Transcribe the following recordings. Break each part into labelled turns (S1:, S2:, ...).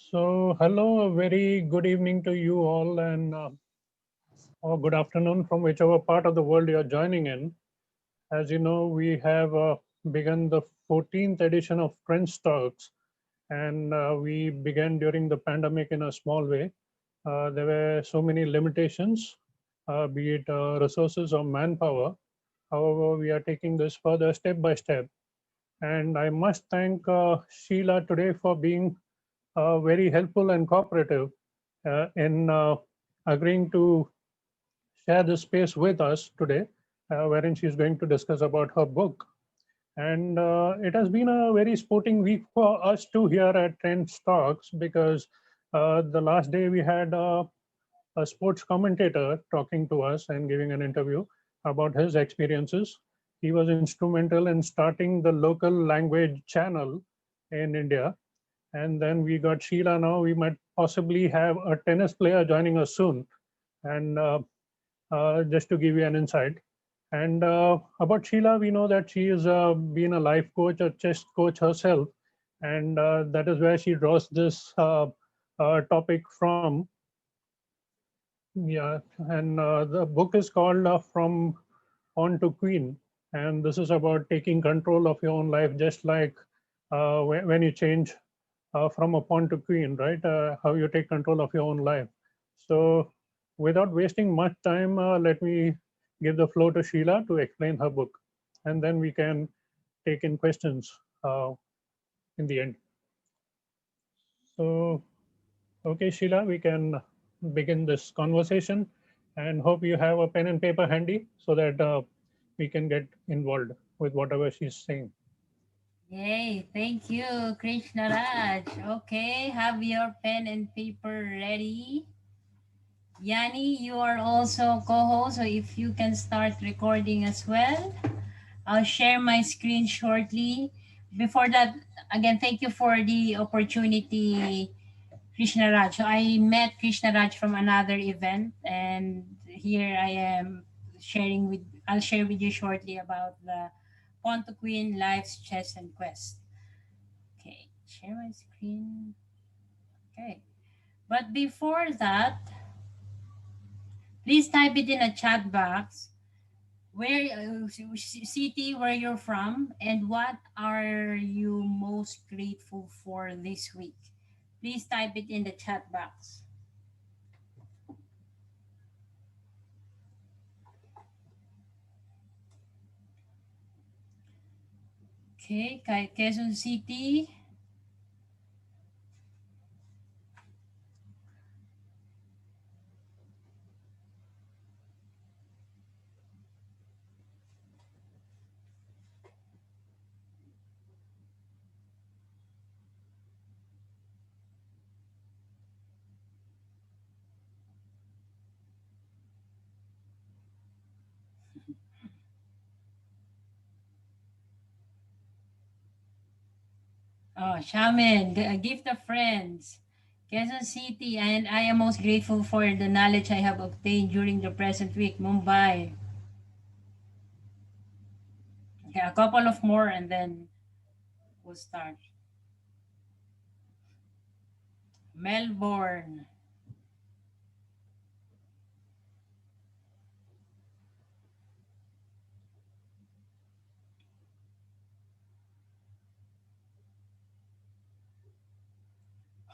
S1: So, hello, a very good evening to you all, and or good afternoon from whichever part of the world you are joining in. As you know, we have begun the 14th edition of Trendz Talks, and we began during the pandemic in a small way. There were so many limitations, be it resources or manpower. However, we are taking this further step by step. And I must thank Sheila today for being very helpful and cooperative in agreeing to share this space with us today, wherein she's going to discuss about her book. And it has been a very sporting week for us too here at Trend Stocks because the last day we had a sports commentator talking to us and giving an interview about his experiences. He was instrumental in starting the local language channel in India, and then we got Sheila now. We might possibly have a tennis player joining us soon. And just to give you an insight. And about Sheila, we know that she has been a life coach, a chess coach herself. And that is where she draws this topic from. Yeah. And the book is called From Pawn to Queen. And this is about taking control of your own life, just like when you change from a pawn to queen, right? How you take control of your own life. So, without wasting much time, let me give the floor to Sheila to explain her book, and then we can take in questions in the end. So, okay, Sheila, we can begin this conversation, and hope you have a pen and paper handy so that we can get involved with whatever she's saying.
S2: Yay, thank you, Krishna Raj. Okay, have your pen and paper ready. Yanni, you are also co-host, so if you can start recording as well. I'll share my screen shortly. Before that, again, thank you for the opportunity, Krishna Raj. So I met Krishna Raj from another event, and here I am sharing with. I'll share with you shortly about the Pawn to Queen Life's Chess and Quest. Okay, share my screen. Okay, but before that, please type it in a chat box. Where city where you're from and what are you most grateful for this week? Please type it in the chat box. Okay, Quezon City. Oh, Shaman, a gift of friends. Quezon City, and I am most grateful for the knowledge I have obtained during the present week. Mumbai. Okay, a couple of more and then we'll start. Melbourne.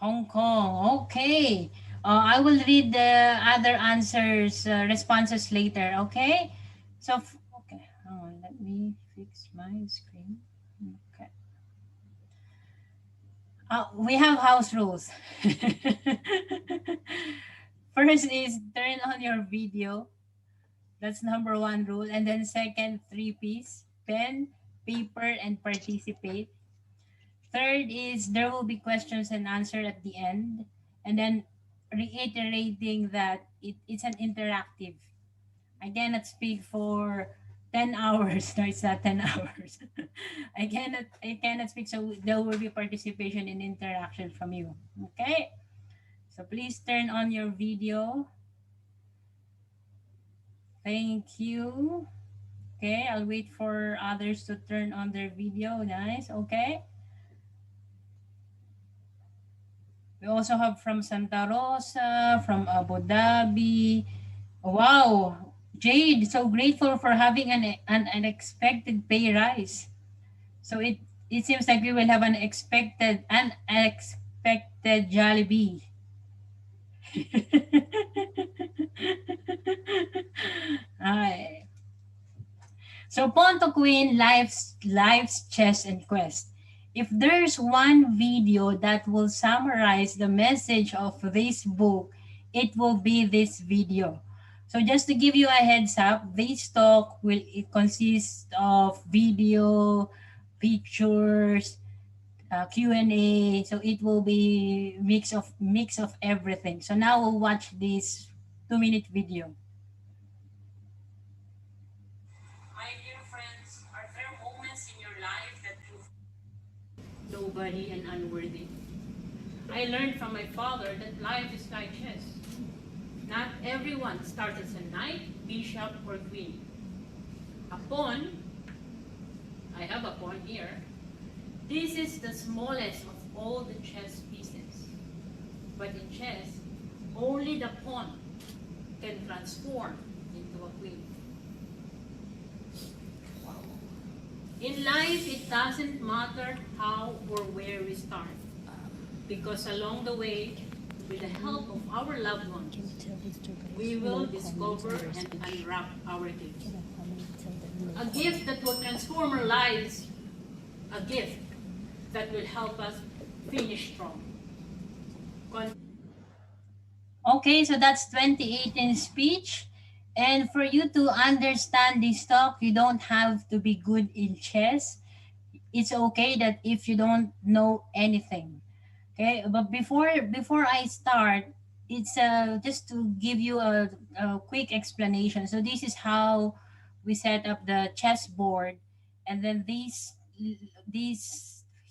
S2: Hong Kong. Okay. I will read the other answers, responses later. Okay. So, okay. Hang on. Let me fix my screen. Okay. We have house rules. First is turn on your video. That's number one rule. And then second, three-piece, pen, paper, and participate. Third is there will be questions and answer at the end. And then reiterating that it's an interactive. I cannot speak for 10 hours. No, it's not 10 hours. I cannot speak, so there will be participation and interaction from you. Okay? So please turn on your video. Thank you. Okay, I'll wait for others to turn on their video. Nice. Okay. We also have from Santa Rosa, from Abu Dhabi. Wow, Jade, so grateful for having an unexpected pay rise. So it seems like we will have an unexpected Jollibee. Ay. So Ponto Queen, life's chess and quest. If there's one video that will summarize the message of this book, it will be this video. So just to give you a heads up, this talk will it consist of video, pictures, Q&A. So it will be mix of everything. So now we'll watch this 2-minute video. My dear friends, are there moments in your life that you feel nobody and unworthy? I learned from my father that life is like chess. Not everyone starts as a knight, bishop, or queen. A pawn, I have a pawn here. This is the smallest of all the chess pieces. But in chess, only the pawn can transform into a queen. In life, it doesn't matter how or where we start, because along the way, with the help of our loved ones, we will discover and unwrap our gifts. A gift that will transform our lives, a gift that will help us finish strong. Okay, so that's 2018 speech. And for you to understand this talk, you don't have to be good in chess. It's okay that if you don't know anything. Okay, but before I start, it's just to give you a quick explanation. So this is how we set up the chessboard, and then these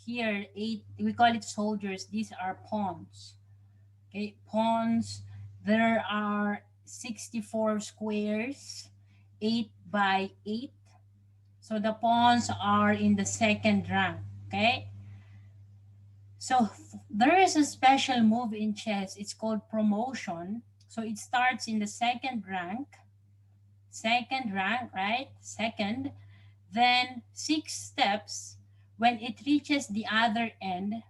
S2: here eight, we call it soldiers. These are pawns. Okay, pawns. There are 64 squares, 8 by 8. So the pawns are in the second rank. Okay. So there is a special move in chess. It's called promotion. So it starts in the second rank, right? Second. Then 6 steps. When it reaches the other end,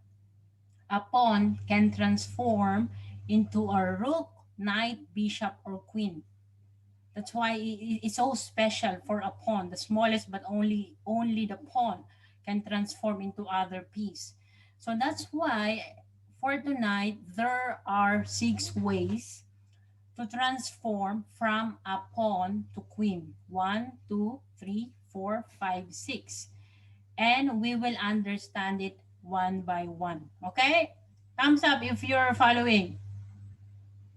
S2: a pawn can transform into a rook, knight, bishop, or queen. That's why it's so special for a pawn, the smallest, but only the pawn can transform into other piece. So that's why for tonight there are 6 ways to transform from a pawn to queen. 1, 2, 3, 4, 5, 6. And we will understand it one by one. Okay? Thumbs up if you're following.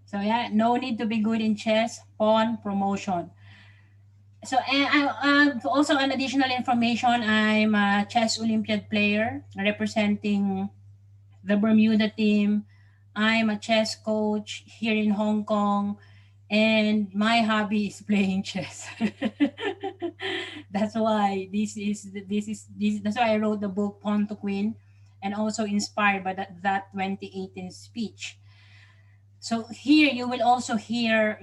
S2: So yeah, no need to be good in chess, pawn, promotion. So and also an additional information, I'm a chess Olympiad player representing the Bermuda team. I'm a chess coach here in Hong Kong, and my hobby is playing chess. That's why that's why I wrote the book Pawn to Queen, and also inspired by that 2018 speech. So here you will also hear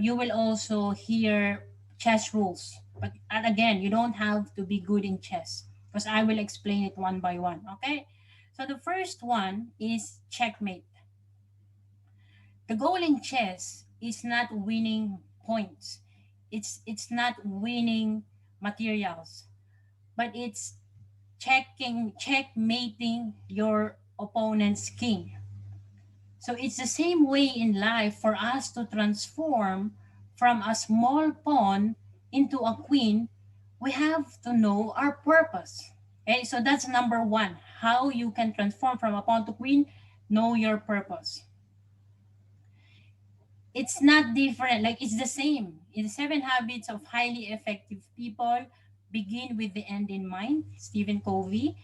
S2: chess rules. But and again, you don't have to be good in chess because I will explain it one by one. Okay? So the first one is checkmate. The goal in chess is not winning points. It's not winning materials, but it's checkmating your opponent's king. So it's the same way in life for us to transform from a small pawn into a queen. We have to know our purpose. Okay, so that's number one. How you can transform from a pawn to queen, know your purpose. It's not different, like it's the same. In 7 Habits of Highly Effective People, begin with the end in mind, Stephen Covey.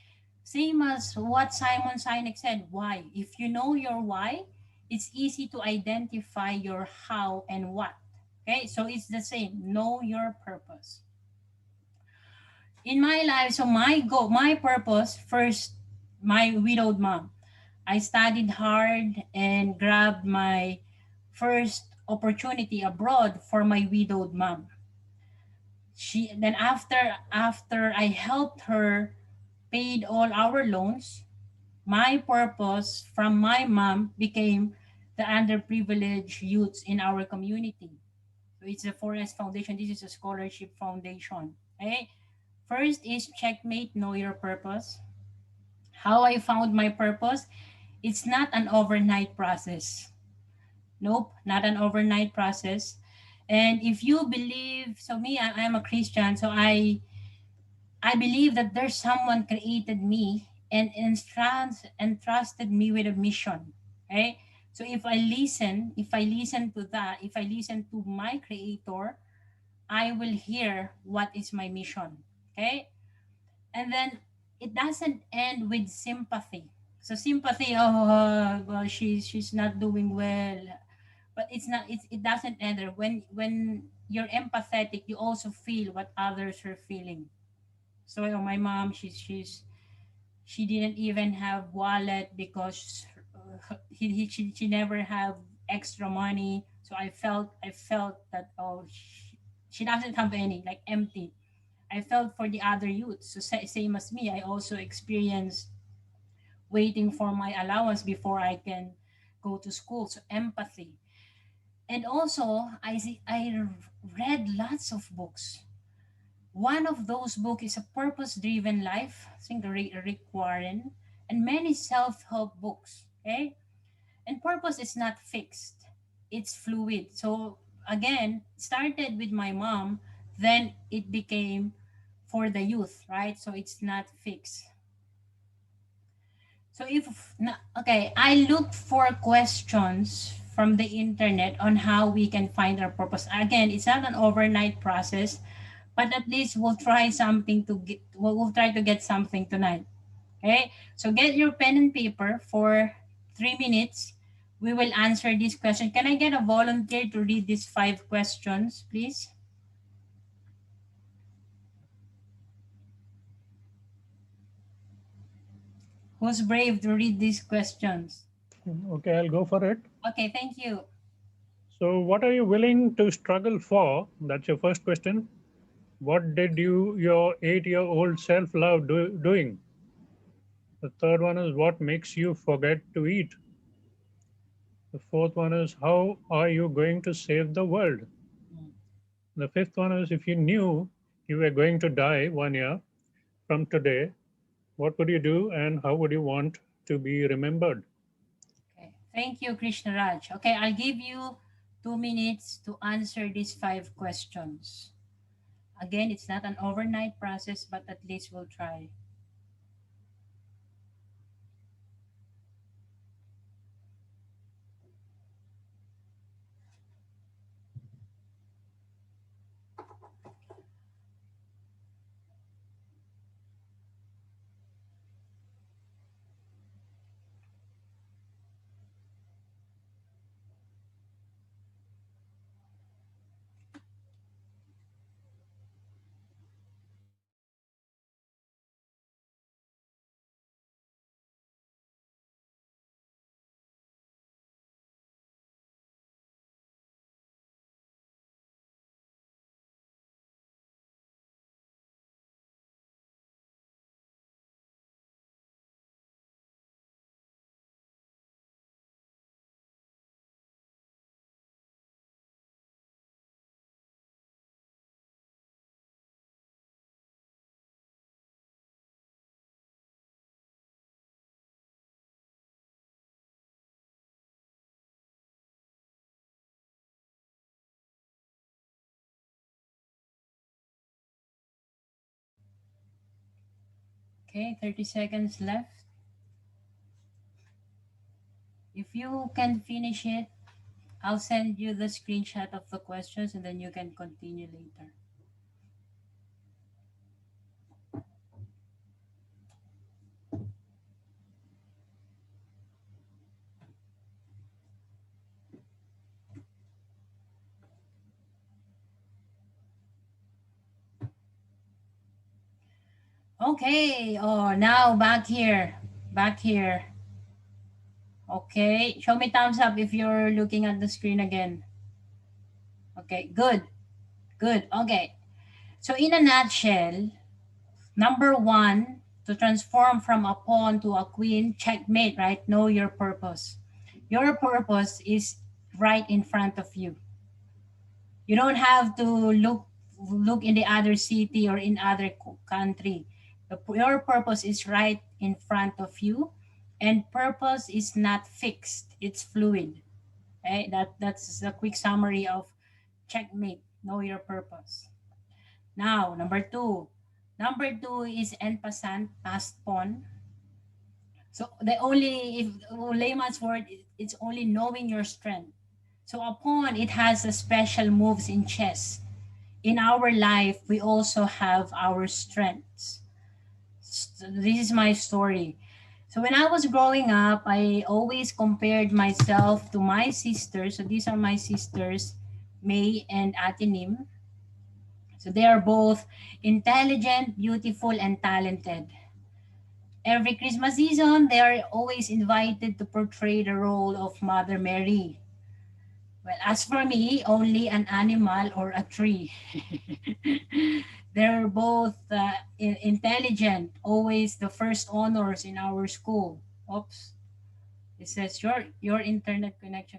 S2: Same as what Simon Sinek said, why. If you know your why, it's easy to identify your how and what. Okay, so it's the same. Know your purpose. In my life, so my purpose, first, my widowed mom. I studied hard and grabbed my first opportunity abroad for my widowed mom. She then after I helped her paid all our loans, my purpose from my mom became the underprivileged youths in our community. So it's a Forest Foundation. This is a scholarship foundation. Okay. First is checkmate, know your purpose. How I found my purpose, it's not an overnight process. Nope, not an overnight process. And if you believe, so me, I'm a Christian, so I believe that there's someone created me and entrusted me with a mission. Okay? So if I listen to that, if I listen to my creator, I will hear what is my mission. Okay? And then it doesn't end with sympathy. So sympathy, oh, well, she's not doing well, but it doesn't end there. When you're empathetic, you also feel what others are feeling. So my mom, she didn't even have wallet because she never have extra money. So I felt that, oh, she doesn't have any, like empty. I felt for the other youth. So same as me, I also experienced waiting for my allowance before I can go to school. So empathy. And also I read lots of books. One of those books is A Purpose Driven Life, I think Rick Warren, and many self help books. Okay? And purpose is not fixed, it's fluid. So, again, started with my mom, then it became for the youth, right? So, it's not fixed. So, okay, I looked for questions from the internet on how we can find our purpose. Again, it's not an overnight process, but at least we'll try something to get, we'll try to get something tonight. Okay, so get your pen and paper for 3 minutes. We will answer this question. Can I get a volunteer to read these 5 questions, please? Who's brave to read these questions?
S1: Okay, I'll go for it.
S2: Okay, thank you.
S1: So, what are you willing to struggle for? That's your first question. What did your 8-year-old self love doing? The third one is what makes you forget to eat? The fourth one is how are you going to save the world? The fifth one is if you knew you were going to die 1 year from today, what would you do and how would you want to be remembered?
S2: Okay, thank you, Krishna Raj. Okay, I'll give you 2 minutes to answer these 5 questions. Again, it's not an overnight process, but at least we'll try. Okay, 30 seconds left. If you can finish it, I'll send you the screenshot of the questions and then you can continue later. Okay, oh, now back here. Back here. Okay, show me thumbs up if you're looking at the screen again. Okay, good, good. Okay, so in a nutshell, number one, to transform from a pawn to a queen, checkmate, right? Know your purpose. Your purpose is right in front of you. You don't have to look in the other city or in other country. Your purpose is right in front of you, and purpose is not fixed. It's fluid. Okay? That's a quick summary of checkmate. Know your purpose. Now, number two. Number two is en passant, past pawn. So the only, if layman's word, it's only knowing your strength. So a pawn, it has a special moves in chess. In our life, we also have our strengths. So this is my story. So when I was growing up, I always compared myself to my sisters. So these are my sisters, May and Atinim. So they are both intelligent, beautiful, and talented. Every Christmas season, they are always invited to portray the role of Mother Mary. Well, as for me, only an animal or a tree. They're both intelligent, always the first honors in our school. Oops, it says your internet connection.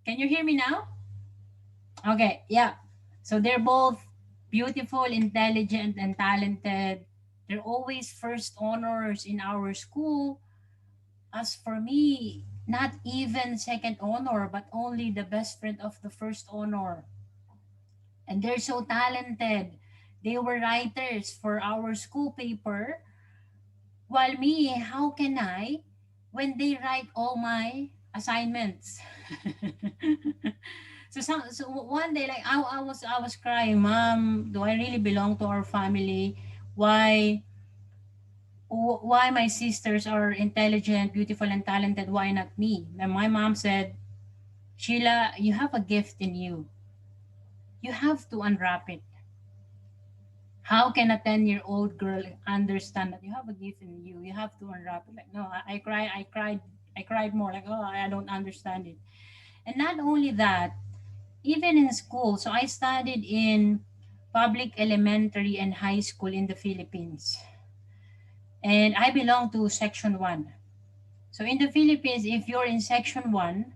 S2: Can you hear me now? Okay, yeah. So they're both beautiful, intelligent, and talented. They're always first honors in our school. As for me, not even second honor, but only the best friend of the first honor. And they're so talented. They were writers for our school paper. While me, how can I when they write all my assignments? So one day, like I was crying, Mom, do I really belong to our family? Why why my sisters are intelligent, beautiful, and talented? Why not me? And my mom said, Sheila, you have a gift in you. You have to unwrap it. How can a 10-year-old girl understand that you have a gift in you? You have to unwrap it. Like, no, I cried more. Like, oh, I don't understand it. And not only that, even in school. So I studied in public elementary and high school in the Philippines. And I belong to section 1. So in the Philippines, if you're in section 1,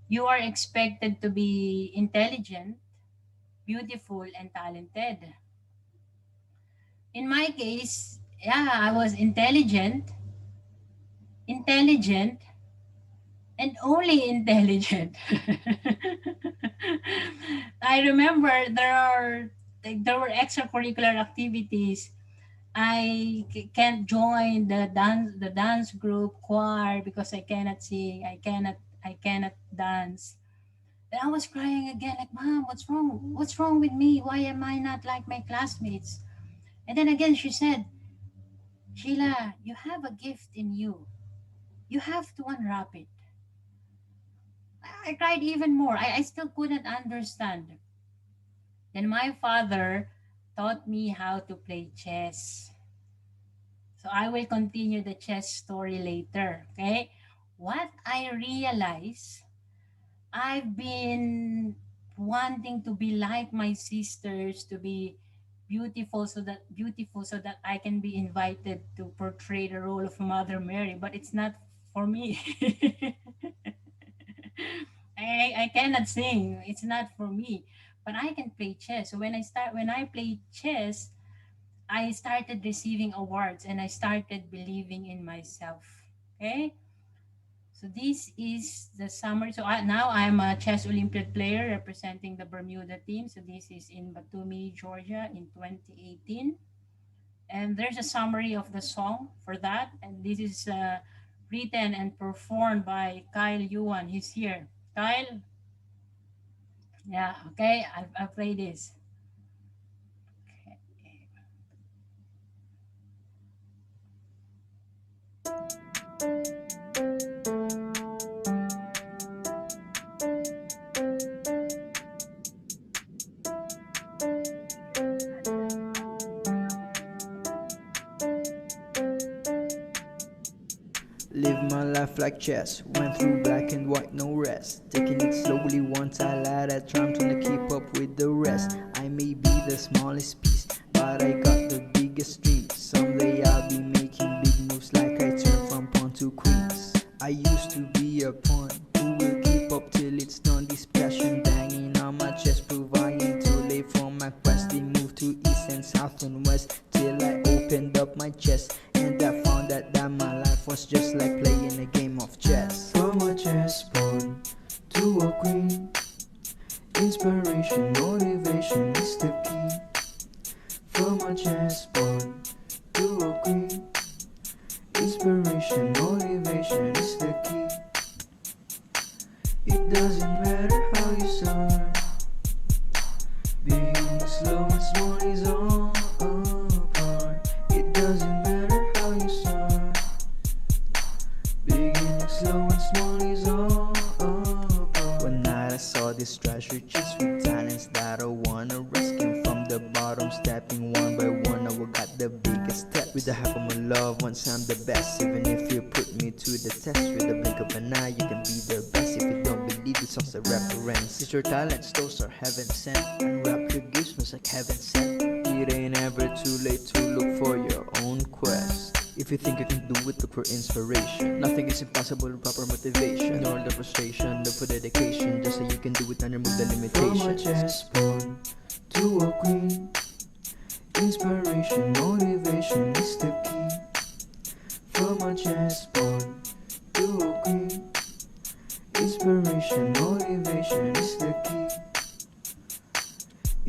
S2: you are expected to be intelligent, beautiful, and talented. In my case, yeah, I was intelligent, and only intelligent. I remember there were extracurricular activities. Can't join the dance group choir because I cannot sing. I cannot dance. And I was crying again, like, Mom, what's wrong? What's wrong with me? Why am I not like my classmates? And then again she said, Sheila, you have a gift in you. You have to unwrap it. I cried even more. I still couldn't understand. Then my father taught me how to play chess. So I will continue the chess story later. Okay? What I realized, I've been wanting to be like my sisters, to be beautiful so that I can be invited to portray the role of Mother Mary, but it's not for me. I cannot sing. It's not for me. But I can play chess. So when I played chess, I started receiving awards and I started believing in myself. Okay? So this is the summary. So now I'm a chess Olympiad player representing the Bermuda team. So this is in Batumi, Georgia in 2018. And there's a summary of the song for that. And this is written and performed by Kyle Yuan. He's here. Kyle, yeah, okay, I'll play this.
S3: Live my life like chess. Went through black and white, no rest. Taking it slowly once I light a trying to keep up with the rest. I may be the smallest piece, but I got the biggest dreams. Someday I'll be making big moves like I turn from pawn to queens. I used to be a pawn who will keep up till it's done. This passion banging on my chest, providing too late for my quest. They moved to east and south and west till I opened up my chest, and I found that my life was just like playing a game of chess. From a chessboard to a queen, inspiration, motivation is the key. From a chessboard to a queen, inspiration, motivation is the key. It doesn't matter how you start, beginning slow and small is all apart. It doesn't matter how you start, beginning slow and small is all apart. One night I saw this treasure chest with talents that I wanna rescue from the bottom, stepping one by one. Now I got the biggest step. With the help of my loved ones, I'm the best. Even if you put me to the test, with the blink of an eye, you can be the best. If you don't believe the song's a reference, it's your talents, those are heaven sent. Unwrap your gifts, just like heaven sent. It ain't ever too late to look for your own quest. If you think you can do it, look for inspiration. Nothing is impossible, proper motivation. Ignore the frustration, look for dedication. Just so you can do it and remove the limitations. From a chessboard to a queen, inspiration, motivation is the key. From a chessboard to a queen, inspiration, motivation is the key.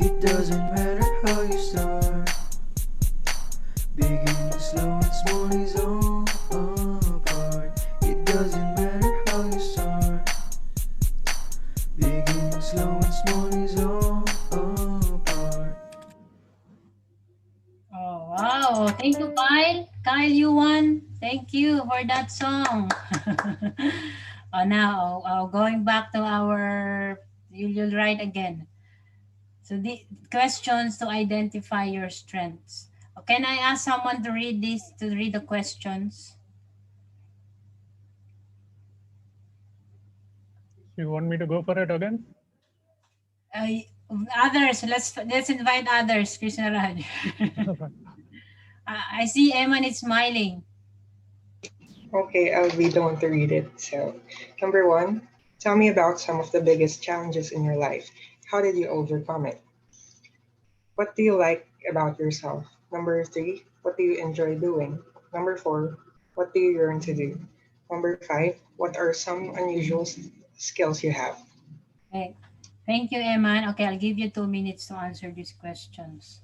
S3: It doesn't matter how you start, beginning slow and small is all apart. It doesn't matter how you start, beginning slow and small is all apart.
S2: Oh, wow. Thank you, Kyle. Kyle, you won. Thank you for that song. Now, going back to our, you'll write again. So the questions to identify your strengths. Can I ask someone to read this, to read the questions?
S1: You want me to go for it again?
S2: Uh, Others, let's invite others, Krishna Raj. I see Eman is smiling.
S4: Okay, I'll be the one to read it. So, number one, tell me about some of the biggest challenges in your life. How did you overcome it? What do you like about yourself? Number three, what do you enjoy doing? Number four, what do you yearn to do? Number five, what are some unusual skills you have?
S2: Okay. Thank you, Eman. Okay, I'll give you 2 minutes to answer these questions.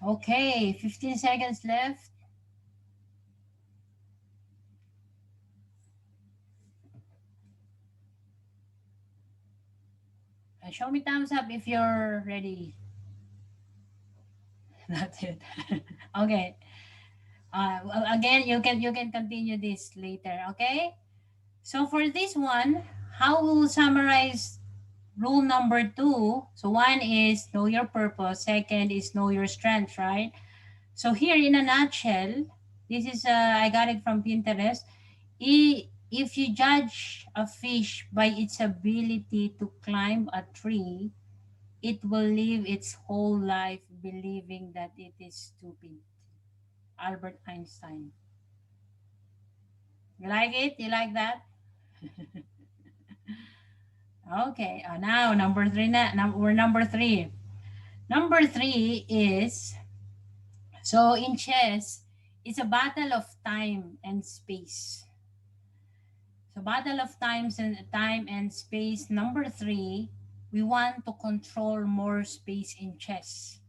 S2: Okay, 15 seconds left. Show me thumbs up if you're ready. That's it. Okay. Well, again, you can continue this later. Okay. So for this one, how will summarize rule number two? So one is know your purpose. Second is know your strengths. Right. So here in a nutshell, this is I got it from Pinterest. If you judge a fish by its ability to climb a tree, it will live its whole life believing that it is stupid. Albert Einstein. You like it? You like that? Okay. Now number three. We're number three. Number three is so in chess, it's a battle of time and space. So battle of time and space. Number three, we want to control more space in chess.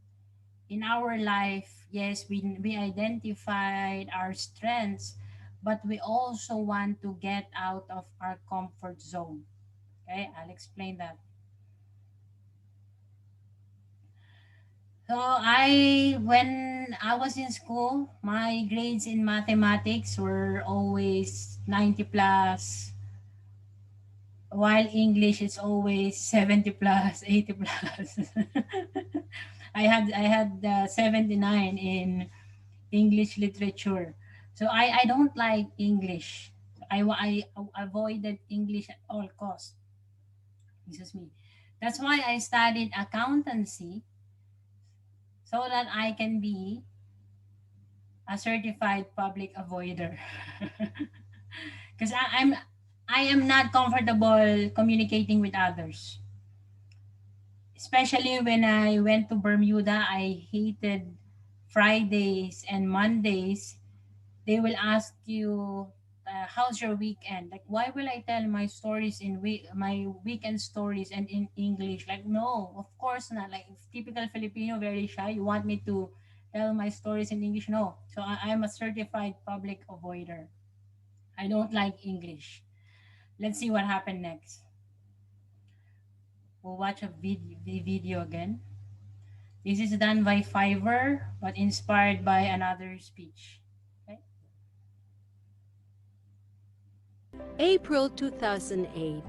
S2: In our life, yes, we identified our strengths, but we also want to get out of our comfort zone. Okay, I'll explain that. So when I was in school, my grades in mathematics were always 90 plus, while English is always 70 plus, 80 plus. I had 79 in English literature. So I don't like English. I avoided English at all costs. Excuse me. That's why I studied accountancy so that I can be a certified public avoider. Because I am not comfortable communicating with others. Especially when I went to Bermuda, I hated Fridays and Mondays. They will ask you, "How's your weekend?" Like, why will I tell my stories in my weekend stories and in English? Like, no, of course not. Like, typical Filipino, very shy. You want me to tell my stories in English? No. So I'm a certified public avoider. I don't like English. Let's see what happened next. We'll watch the video again. This is done by Fiverr, but inspired by another speech. Okay?
S5: April 2008.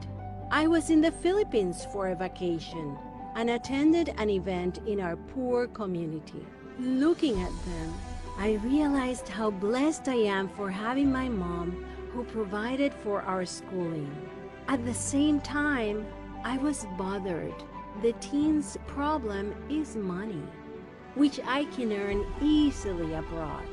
S5: I was in the Philippines for a vacation and attended an event in our poor community. Looking at them, I realized how blessed I am for having my mom who provided for our schooling. At the same time, I was bothered. The teens' problem is money, which I can earn easily abroad,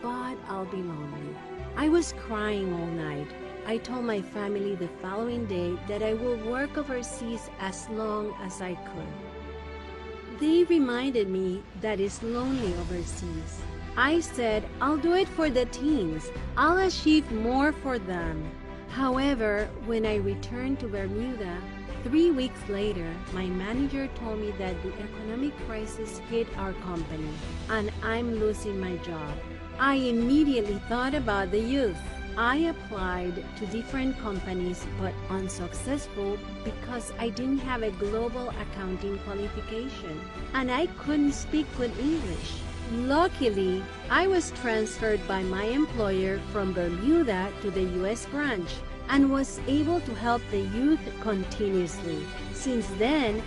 S5: but I'll be lonely. I was crying all night. I told my family the following day that I will work overseas as long as I could. They reminded me that it's lonely overseas. I said, I'll do it for the teens. I'll achieve more for them. However, when I returned to Bermuda, 3 weeks later, my manager told me that the economic crisis hit our company and I'm losing my job. I immediately thought about the youth. I applied to different companies but unsuccessful because I didn't have a global accounting qualification and I couldn't speak good English. Luckily, I was transferred by my employer from Bermuda to the US branch and was able to help the youth continuously. Since then,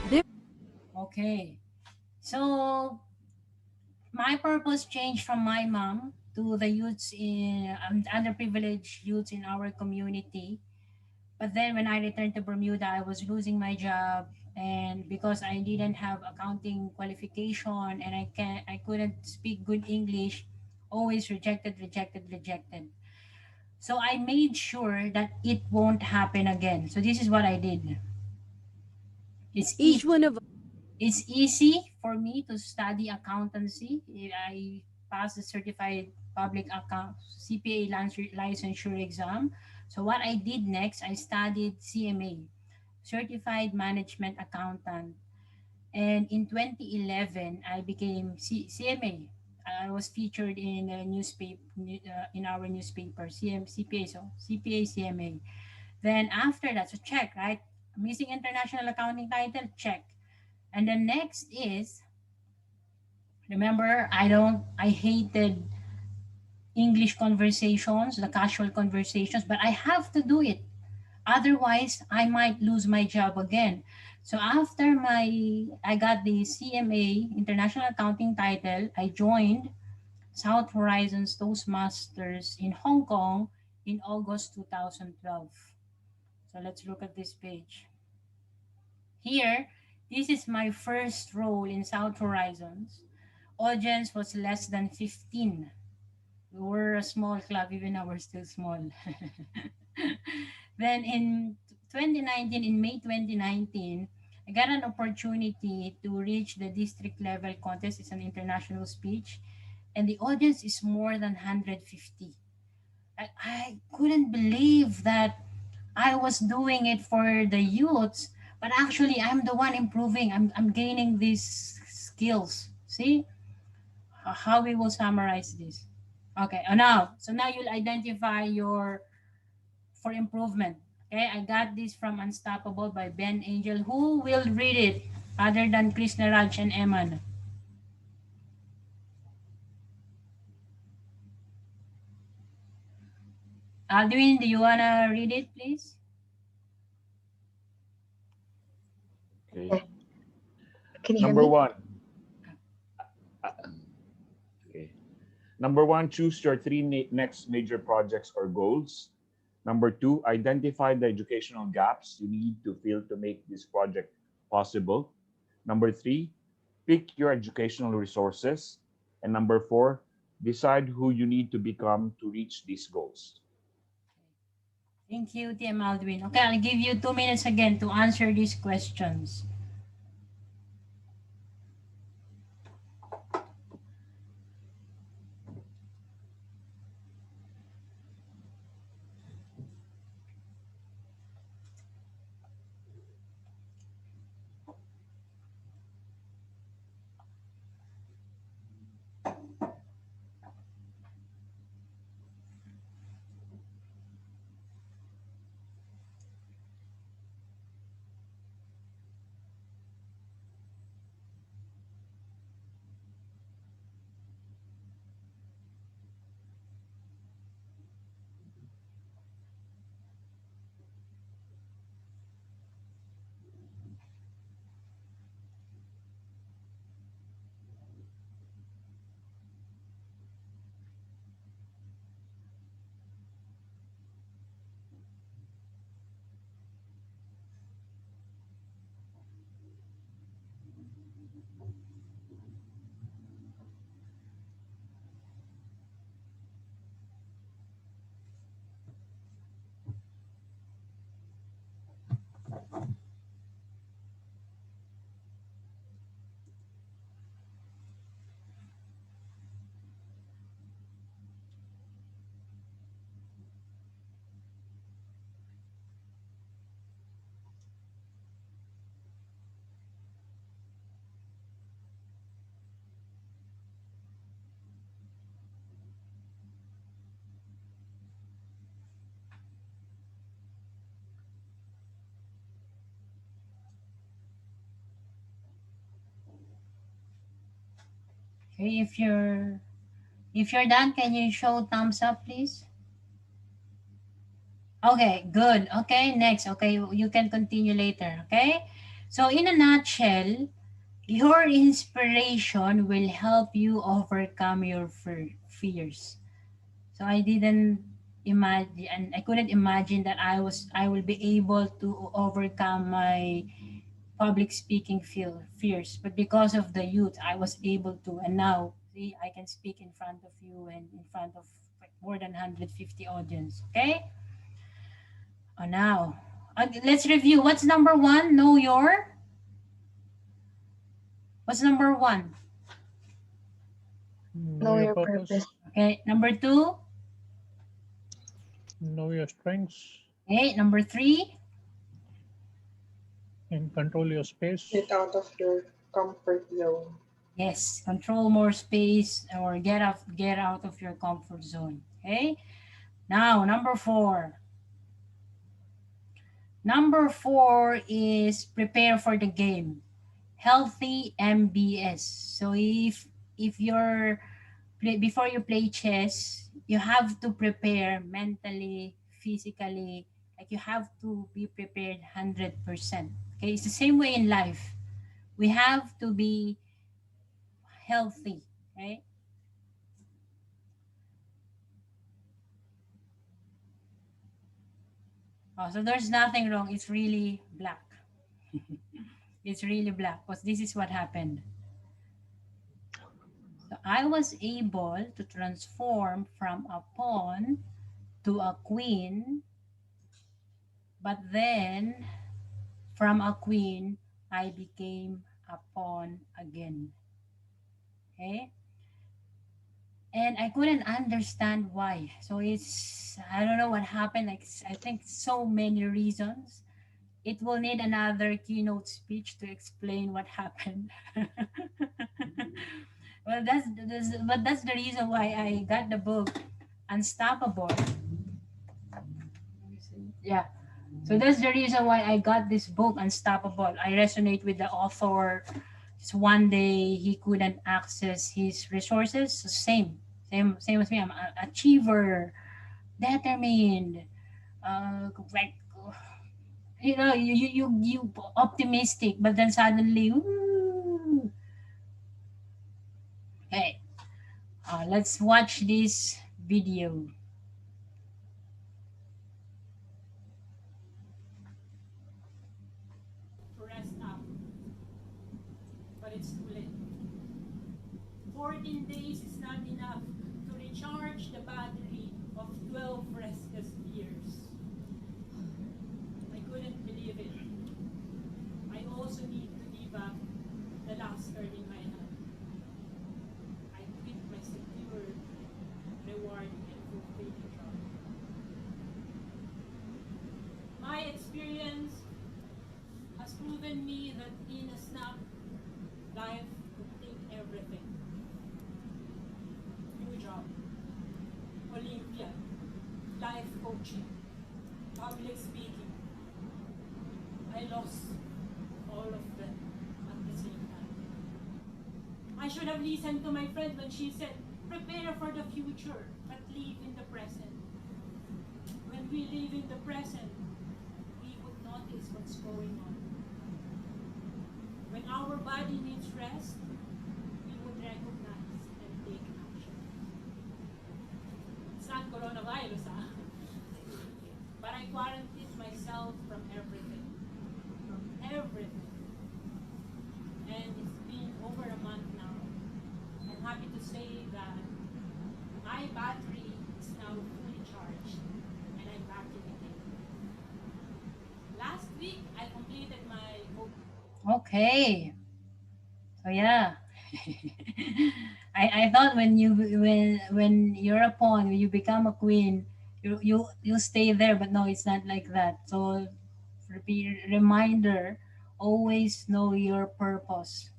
S2: Okay. So my purpose changed from my mom to the youths in underprivileged youths in our community. But then when I returned to Bermuda, I was losing my job, and because I didn't have accounting qualification and I couldn't speak good English, always rejected, rejected, rejected. So I made sure that it won't happen again. So this is what I did. It's
S5: each one of
S2: It's easy for me to study accountancy. I passed the certified public account CPA licensure exam. So what I did next, I studied CMA, Certified Management Accountant. And in 2011, I became CMA. I was featured in a newspaper in our newspaper CPA, so CPA CMA. Then after that, so check, right? Amazing international accounting title, check. And the next is, remember, I hated English conversations, the casual conversations, but I have to do it. Otherwise, I might lose my job again. So after I got the CMA, International Accounting title, I joined South Horizons Toastmasters in Hong Kong in August 2012. So let's look at this page. Here, this is my first role in South Horizons. Audience was less than 15. We were a small club, even now we're still small. Then in 2019, in May 2019, I got an opportunity to reach the district level contest. It's an international speech, and the audience is more than 150. I couldn't believe that I was doing it for the youths, but actually I'm the one improving. I'm gaining these skills. See how we will summarize this. Okay, now, so now you'll identify your for improvement. Okay, I got this from Unstoppable by Ben Angel. Who will read it other than Krishna Raj and Eman? Aldwin, do you wanna read it, please?
S6: Okay.
S4: Can you hear
S6: Number
S4: me?
S6: one. Okay. Number one, choose your three next major projects or goals. Number two, identify the educational gaps you need to fill to make this project possible. Number three, pick your educational resources. And number four, decide who you need to become to reach these goals.
S2: Thank you, TM Aldwin. Okay, I'll give you 2 minutes again to answer these questions. Okay, if you're done, can you show thumbs up, please? Okay, good. Okay, next. Okay, you can continue later. Okay, so in a nutshell, your inspiration will help you overcome your fears. So I didn't imagine, and I couldn't imagine that I will be able to overcome my public speaking fears. But because of the youth, I was able to, and now see, I can speak in front of you and in front of like more than 150 audience. Okay. Oh, now let's review. What's number one? Know your. What's number one?
S1: Know
S4: Know
S1: your
S4: your purpose.
S1: purpose,
S2: Okay. Number two.
S1: know your strengths,
S2: Okay. Number three.
S1: and control your
S4: Get
S1: space.
S4: out of your comfort zone.
S2: Yes, control more space or get out of your comfort zone. Okay. Now, number four, Number four is prepare for the game. Healthy MBS. So if you're before you play chess, you have to prepare mentally, physically, like you have to be prepared 100%. Okay, it's the same way in life. We have to be healthy, right? Oh, so there's nothing wrong. It's really black. It's really black because this is what happened. So I was able to transform from a pawn to a queen, but then from a queen, I became a pawn again. Okay? And I couldn't understand why. So it's, I don't know what happened. Like, I think so many reasons. It will need another keynote speech to explain what happened. Well, that's the reason why I got the book Unstoppable. Yeah. So that's the reason why I got this book, Unstoppable. I resonate with the author. Just one day he couldn't access his resources. So same as me. I'm an achiever, determined, like you optimistic, but then suddenly, ooh, hey, let's watch this video. To rest up, but it's too late. 14 days is not enough to recharge the battery of 12 restless years. I couldn't believe it. I also need to give up the last earning I had. I quit my secure, rewarding, and fulfilling job. My experience has proven me that in a snap, life could take everything. New job, Olympiad, life coaching, public speaking. I lost all of them at the same time. I should have listened to my friend when she said, prepare for the future, but live in the present. When we live in the present, we would notice what's going on. When our body needs rest, we would recognize and take action. It's not coronavirus, huh? But I quarantined myself from everything. From everything. And it's been over a month now. I'm happy to say that my battery is now fully charged and I'm back in the game. Last week, I completed my... Okay. So yeah. I thought when you're a pawn, when you become a queen, you stay there, but no, it's not like that. So reminder, always know your purpose.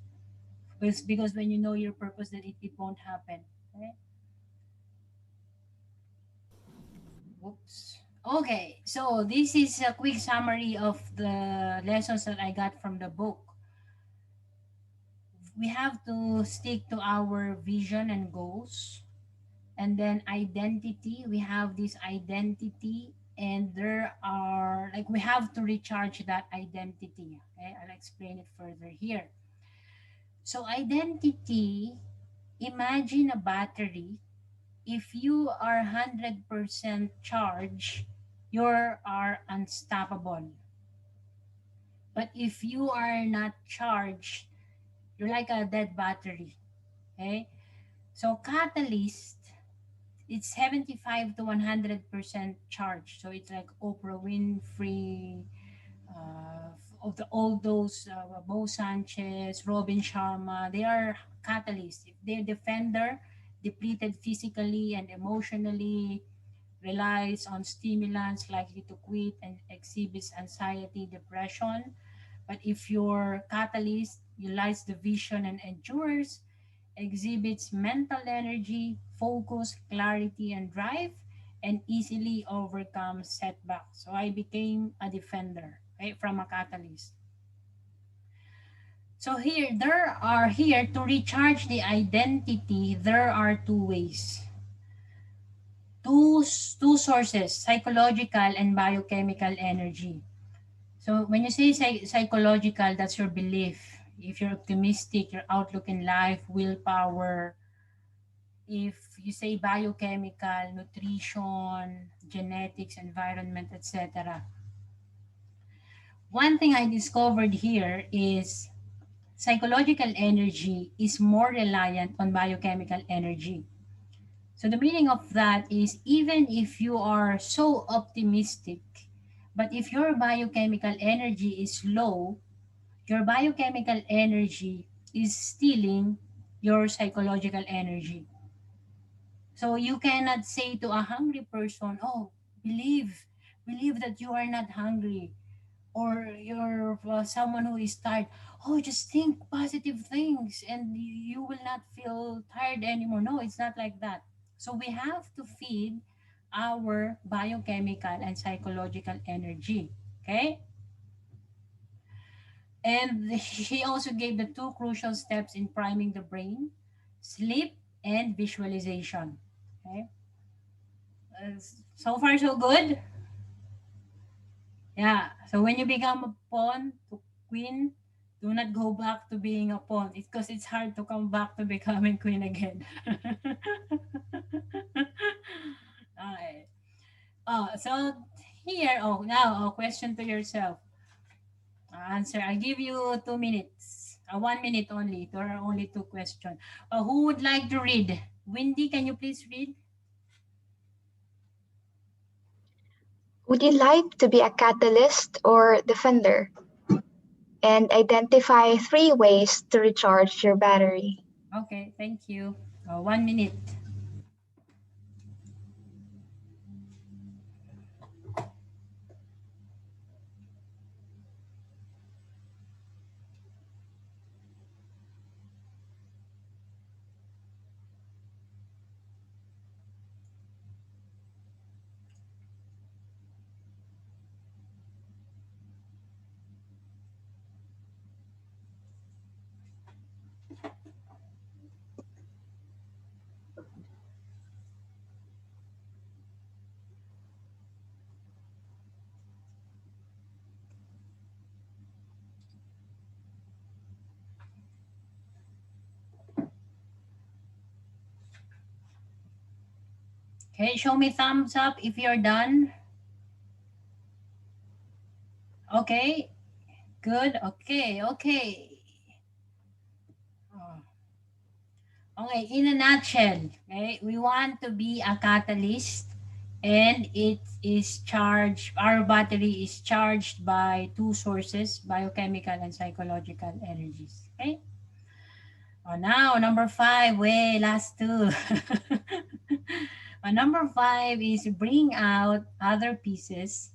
S2: Because when you know your purpose, then it won't happen. Right? Whoops. Okay, so this is a quick summary of the lessons that I got from the book. We have to stick to our vision and goals. And then identity, we have this identity, and there are, like, we have to recharge that identity. Okay, I'll explain it further here. So identity, imagine a battery. If you are 100% charged, you are unstoppable. But if you are not charged, you're like a dead battery. Okay? So catalyst, it's 75 to 100% charge. So it's like Oprah Winfrey, of the all those Bo Sanchez, Robin Sharma. They are catalysts. If they're defender, depleted physically and emotionally, relies on stimulants, likely to quit and exhibits anxiety, depression. But if your catalyst utilize the vision and endures, exhibits mental energy, focus, clarity, and drive, and easily overcome setbacks. So I became a defender, okay, from a catalyst. So here, there are here to recharge the identity, there are two ways. Two sources, psychological and biochemical energy. So when you say psychological, that's your belief. If you're optimistic, your outlook in life, willpower. If you say biochemical, nutrition, genetics, environment, etc. One thing I discovered here is psychological energy is more reliant on biochemical energy. So the meaning of that is even if you are so optimistic, but if your biochemical energy is low, your biochemical energy is stealing your psychological energy. So you cannot say to a hungry person, "Oh, believe, believe that you are not hungry." Or you're someone who is tired. "Oh, just think positive things and you will not feel tired anymore." No, it's not like that. So we have to feed our biochemical and psychological energy. Okay? And he also gave the two crucial steps in priming the brain: sleep and visualization. Okay? So far, so good. Yeah. So when you become a pawn to queen, do not go back to being a pawn. It's because it's hard to come back to becoming queen again. Okay. So here, now a question to yourself. Answer. I'll give you 2 minutes. 1 minute only. There are only two questions. Who would like to read? Wendy, can you please read?
S7: Would you like to be a catalyst or defender? And identify 3 ways to recharge your battery.
S2: Okay, thank you. 1 minute. Okay, show me thumbs up if you're done. Okay, good. Okay, okay. Oh, okay, in a nutshell, okay, we want to be a catalyst and it is charged, our battery is charged by two sources, biochemical and psychological energies. Okay? Oh, now, number five, way, last two. Number five is bring out other pieces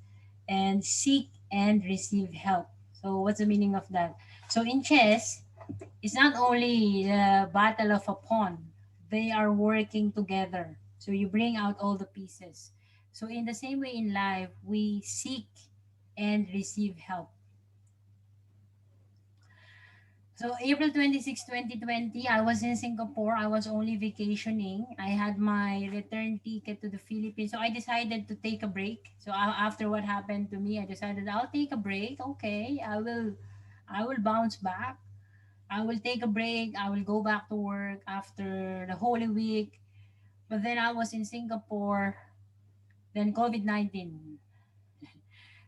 S2: and seek and receive help. So, what's the meaning of that? So, in chess, it's not only the battle of a pawn, they are working together. So, you bring out all the pieces. So, in the same way in life, we seek and receive help. So April 26, 2020, I was in Singapore. I was only vacationing. I had my return ticket to the Philippines. So I decided to take a break. So after what happened to me, I decided I'll take a break. Okay, I will bounce back. I will take a break. I will go back to work after the Holy Week. But then I was in Singapore. Then COVID-19.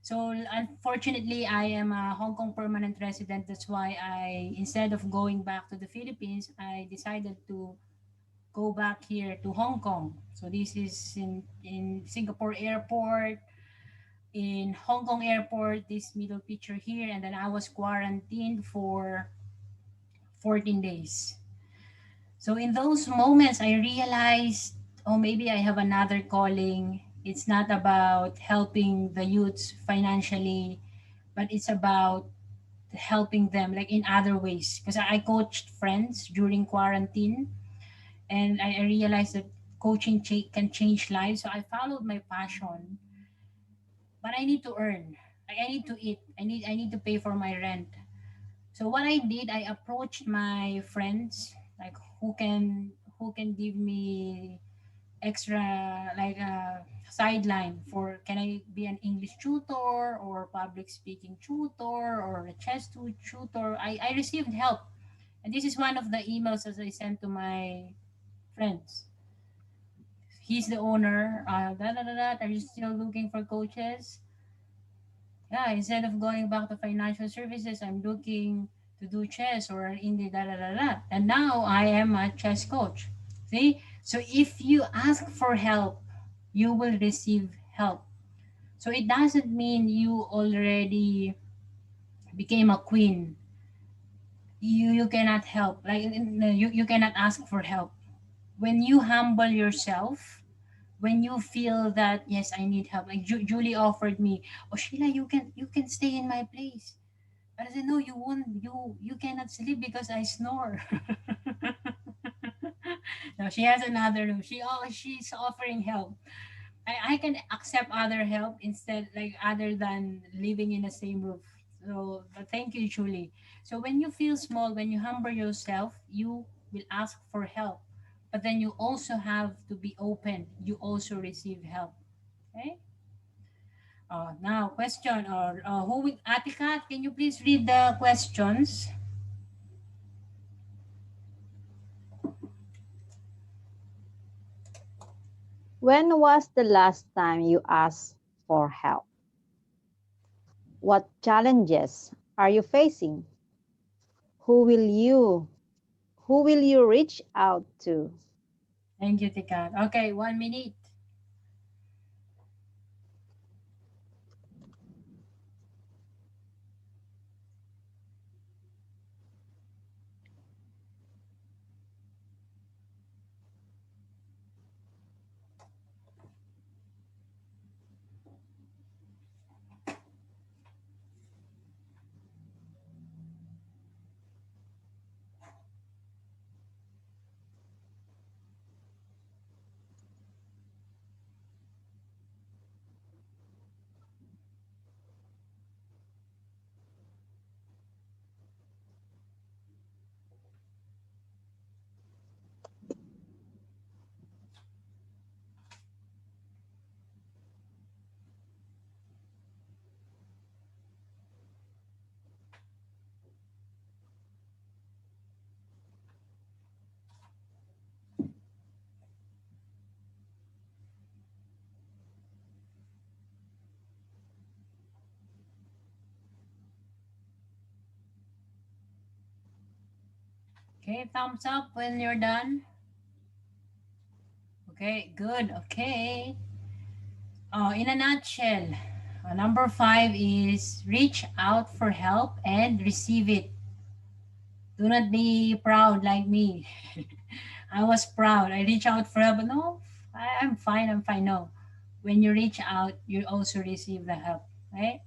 S2: So unfortunately, I am a Hong Kong permanent resident. That's why instead of going back to the Philippines, I decided to go back here to Hong Kong. So this is in Singapore airport, in Hong Kong airport, this middle picture here. And then I was quarantined for 14 days. So in those moments, I realized, oh, maybe I have another calling. It's not about helping the youths financially, but it's about helping them like in other ways. Because I coached friends during quarantine, and I realized that coaching can change lives. So I followed my passion, but I need to earn. Like I need to eat. I need to pay for my rent. So what I did, I approached my friends, like who can give me extra, like a sideline for, can I be an English tutor or public speaking tutor or a chess tutor. I received help, and this is one of the emails that I sent to my friends. He's the owner. Are you still looking for coaches? Yeah, instead of going back to financial services, I'm looking to do chess or indie And now I am a chess coach. See? So if you ask for help, you will receive help. So it doesn't mean you already became a queen. You cannot help. Like you cannot ask for help. When you humble yourself, when you feel that yes, I need help. Like Julie offered me, oh Sheila, you can stay in my place. But I said, no, you won't. You cannot sleep because I snore. No, she has another room. She's offering help. I can accept other help instead, like other than living in the same roof. So, but thank you, Julie. So when you feel small, when you humble yourself, you will ask for help. But then you also have to be open. You also receive help. Okay. Now question, or who will Atika, can you please read the questions?
S8: When was the last time you asked for help? What challenges are you facing? Who will you who will you reach out to?
S2: Thank you, Tika. Okay, 1 minute. Okay, thumbs up when you're done. Okay, good. Okay. In a nutshell, number 5 is reach out for help and receive it. Do not be proud like me. I was proud. I reach out for help, but no, I'm fine. I'm fine. No, when you reach out, you also receive the help, right?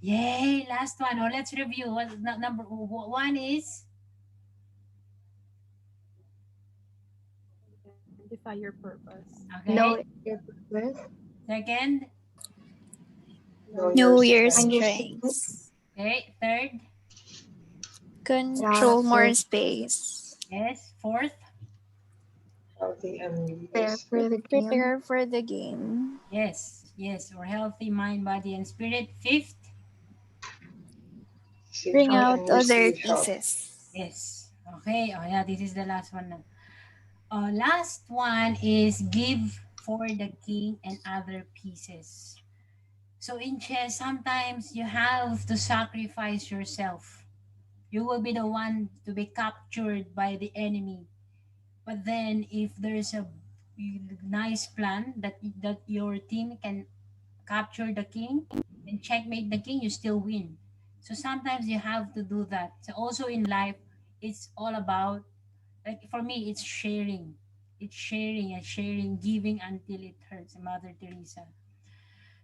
S2: Yay! Last one. Or let's review. What number one is?
S9: Identify your purpose.
S7: Know
S2: Okay.
S7: your purpose.
S2: Second.
S4: Know your
S10: Know your
S4: strengths.
S7: Find your strengths.
S10: strengths.
S2: Okay. Third.
S10: Control more
S7: Practice.
S10: space.
S2: Yes. Fourth.
S4: Healthy and
S7: Prepare for the game.
S10: Prepare for the game.
S2: Yes. Yes. Or healthy mind, body, and spirit. Fifth.
S4: seek
S10: Bring
S7: Out.
S10: out
S4: and
S10: other
S4: receive help.
S10: pieces.
S2: Yes. Okay. Oh yeah. This is the last one now. Last one is give for the king and other pieces. So in chess, sometimes you have to sacrifice yourself. You will be the one to be captured by the enemy. But then if there's a nice plan that your team can capture the king and checkmate the king, you still win. So sometimes you have to do that. So also in life, it's all about, like for me, it's sharing. It's sharing and sharing, giving until it hurts. Mother Teresa.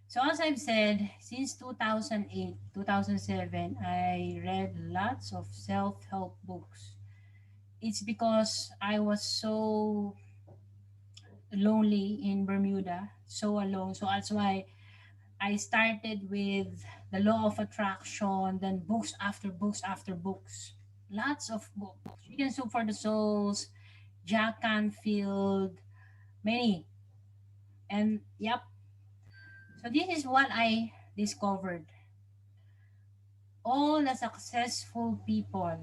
S2: So as I've said, since 2008, 2007, I read lots of self-help books. It's because I was so lonely in Bermuda, so alone. So that's why I started with the law of attraction, then books after books after books. Lots of books. Chicken Soup for the Souls, Jack Canfield, many. And yep. So this is what I discovered. All the successful people,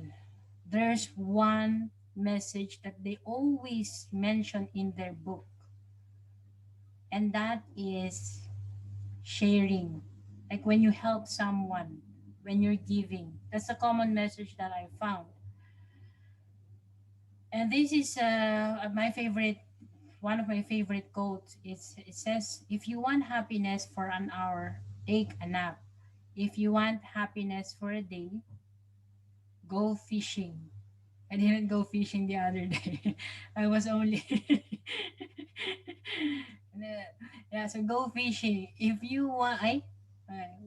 S2: there's one message that they always mention in their book, and that is sharing. Like when you help someone, when you're giving, that's a common message that I found. And this is my favorite, one of my favorite quotes. It says, if you want happiness for an hour, take a nap. If you want happiness for a day, go fishing. I didn't go fishing the other day. I was only yeah. So go fishing if you want. I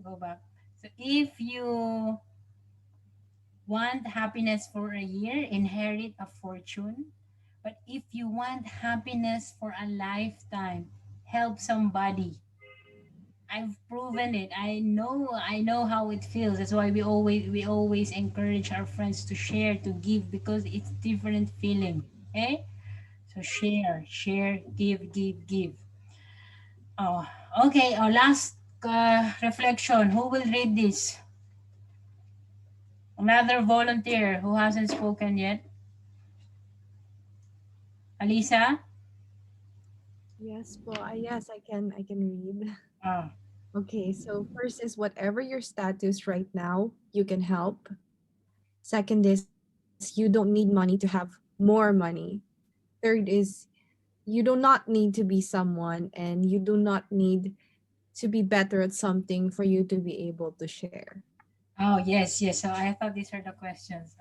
S2: go back. So if you want happiness for a year, inherit a fortune. But if you want happiness for a lifetime, help somebody. I've proven it. I know how it feels. That's why we always encourage our friends to share, to give, because it's different feeling. Okay? So share, give. Oh, okay. Our last reflection. Who will read this? Another volunteer who hasn't spoken yet. Alisa?
S9: Yes, yes, I can read.
S2: Oh,
S9: Okay, so first is whatever your status right now, you can help. Second is you don't need money to have more money. Third is you do not need to be someone and you do not need to be better at something for you to be able to share.
S2: oh yes. So I thought these are the questions.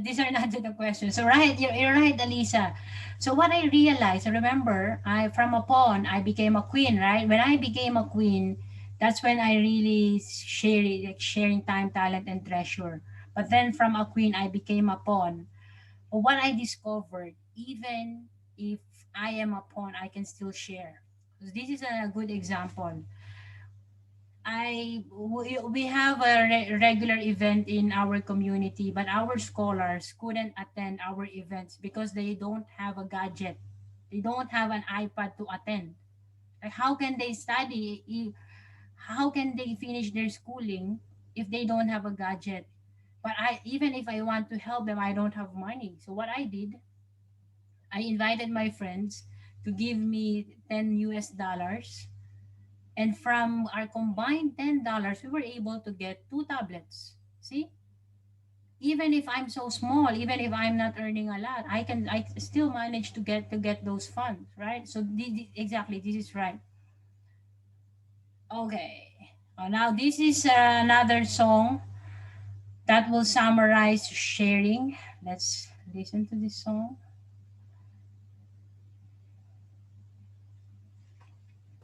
S2: These are not the questions. So right, you're right, Alisa. So what I realized, remember, I from a pawn I became a queen, right? When I became a queen, that's when I really share it, like sharing time, talent, and treasure. But then from a queen I became a pawn. But what I discovered, even if I am a pawn, I can still share. So this is a good example. We have a regular event in our community, but our scholars couldn't attend our events because they don't have a gadget. They don't have an iPad to attend. Like how can they study? How can they finish their schooling if they don't have a gadget? But I even if I want to help them, I don't have money. So what I did, I invited my friends to give me 10 US dollars, and from our combined $10, we were able to get two tablets. See? Even if I'm so small, even if I'm not earning a lot, I still manage to get those funds, right? So exactly, this is right. Okay. Now this is another song that will summarize sharing. Let's listen to this song.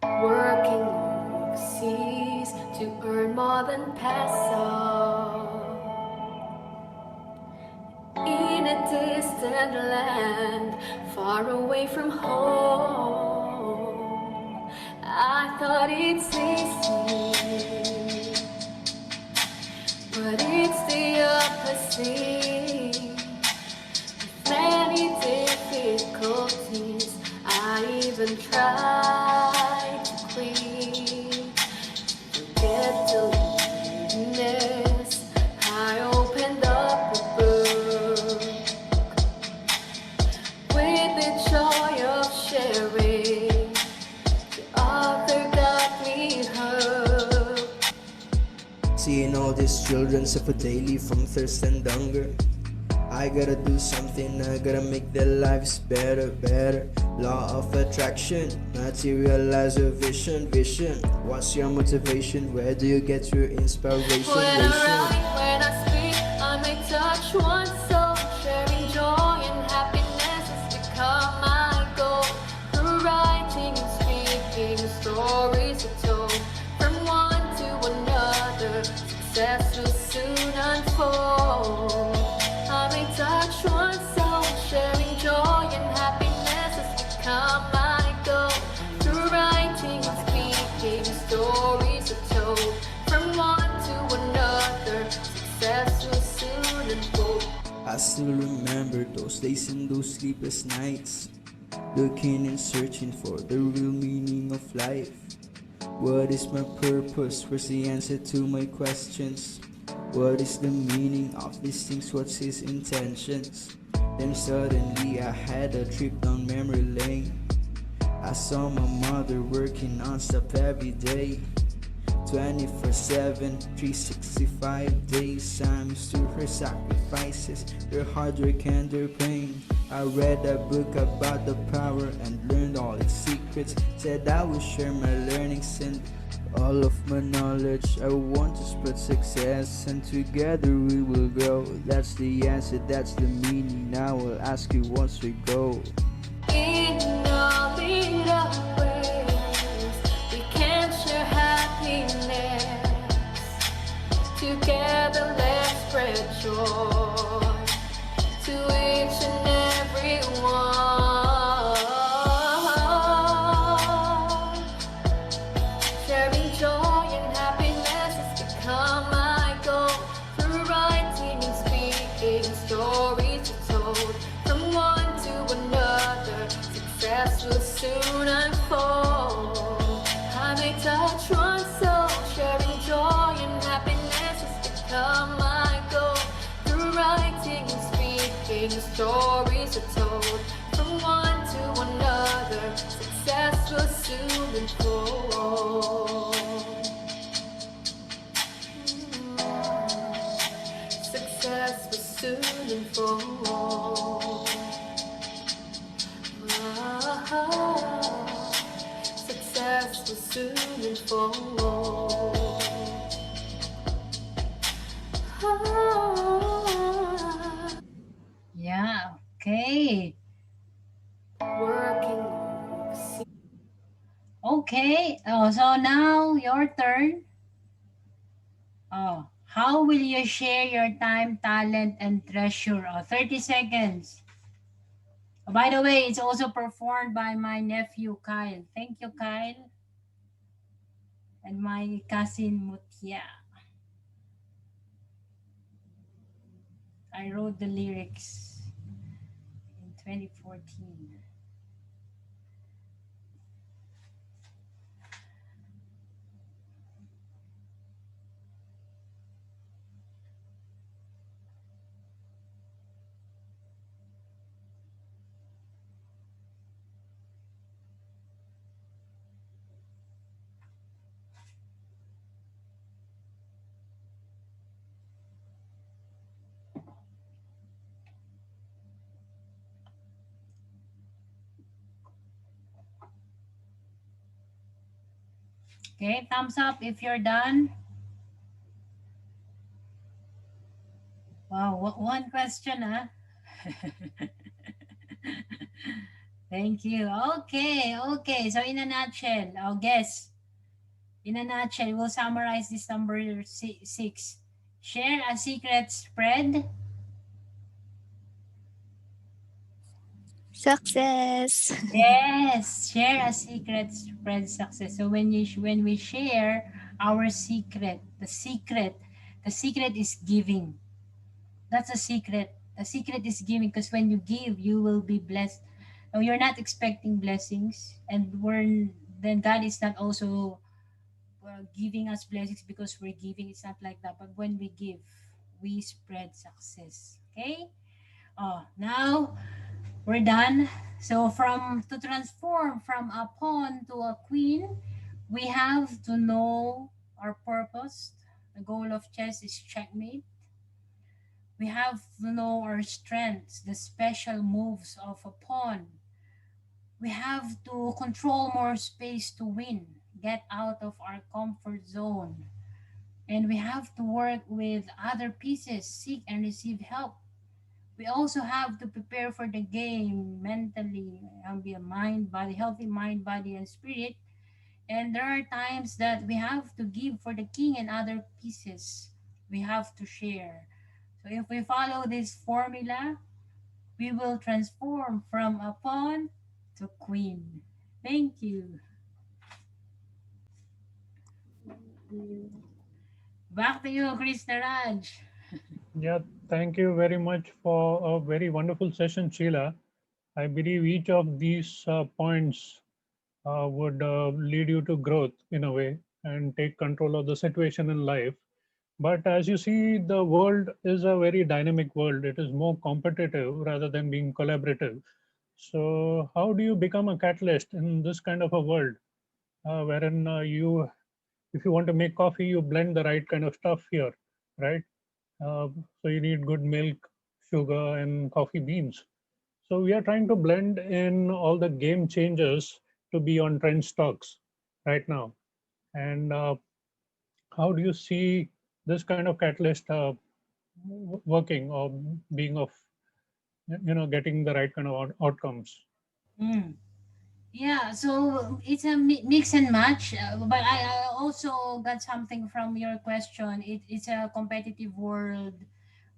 S11: Working overseas to earn more than peso. In a distant land, far away from home. I thought it's easy, but it's the opposite. With many difficulties, I even tried to quit. Forget the loneliness. I opened up a book with the joy of sharing. The author got me hooked.
S3: Seeing all these children suffer daily from thirst and hunger. I gotta do something, I gotta make their lives better. Law of attraction, materialize your vision. What's your motivation? Where do you get your inspiration?
S11: When I write, when I speak, I may touch one soul. Sharing joy and happiness has become my goal. Through writing and speaking, stories are told. From one to another, success will soon unfold. I may touch one soul. Sharing joy and happiness has become my goal. success will soon unfold.
S3: I still remember those days and those sleepless nights, looking and searching for the real meaning of life. What is my purpose? Where's the answer to my questions? What is the meaning of these things? What's his intentions? Then suddenly I had a trip down memory lane. I saw my mother working non-stop every day, 24/7, 365 days. I'm used to her sacrifices, their hard work and their pain. I read a book about the power and learned all its secrets. Said I will share my learnings and all of my knowledge. I want to spread success and together we will grow. That's the answer, that's the meaning. Now I'll ask you once we go.
S11: In all little ways, we can share happiness. Together, let's spread joy to each and every one. Sharing joy and happiness has become my goal. Through writing and speaking, stories are told from one to another. Success will soon unfold. I may touch one soul, sharing joy and happiness has become my goal. Through writing and speaking, stories are told from one to another. Success will soon unfold. Success will soon unfold. Success will soon unfold.
S2: Yeah, okay.
S11: Working.
S2: Okay, so now your turn. How will you share your time, talent, and treasure? 30 seconds. By the way, it's also performed by my nephew Kyle. Thank you, Kyle. And my cousin Mutia. I wrote the lyrics in 2014. Okay, thumbs up if you're done. Wow, one question, huh? Thank you. Okay, okay. So in a nutshell, guess. In a nutshell, we'll summarize this number six. Share a secret spread.
S10: Success.
S2: Yes, share a secret spread success. So when we share our secret, the secret is giving. That's a secret. The secret is giving because when you give, you will be blessed. No, you're not expecting blessings, and then God is not also giving us blessings because we're giving. It's not like that. But when we give, we spread success. Okay. Now we're done. So to transform from a pawn to a queen, we have to know our purpose. The goal of chess is checkmate. We have to know our strengths, the special moves of a pawn. We have to control more space to win, get out of our comfort zone. And we have to work with other pieces, seek and receive help. We also have to prepare for the game mentally and be a healthy mind, body, and spirit. And there are times that we have to give for the king and other pieces. We have to share. So if we follow this formula, we will transform from a pawn to queen. Thank you. Back to you, Krishna Raj.
S1: Yeah, thank you very much for a very wonderful session, Sheila. I believe each of these points would lead you to growth in a way and take control of the situation in life. But as you see, the world is a very dynamic world. It is more competitive rather than being collaborative. So, how do you become a catalyst in this kind of a world, wherein if you want to make coffee, you blend the right kind of stuff here, right? Uh, so you need good milk, sugar, and coffee beans. So we are trying to blend in all the game changers to be on trend stocks right now. And how do you see this kind of catalyst working or being of, getting the right kind of outcomes?
S2: Mm. Yeah, so it's a mix and match. But I also got something from your question. It's a competitive world.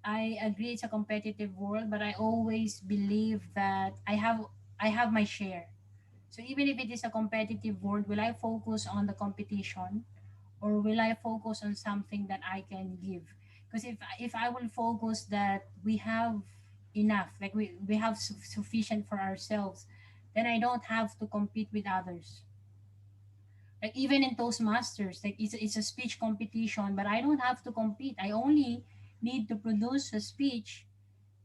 S2: I agree it's a competitive world, but I always believe that I have my share. So even if it is a competitive world, will I focus on the competition, or will I focus on something that I can give? Because if I will focus that we have enough, like we have sufficient for ourselves, then I don't have to compete with others. Like even in Toastmasters, like it's a speech competition, but I don't have to compete. I only need to produce a speech,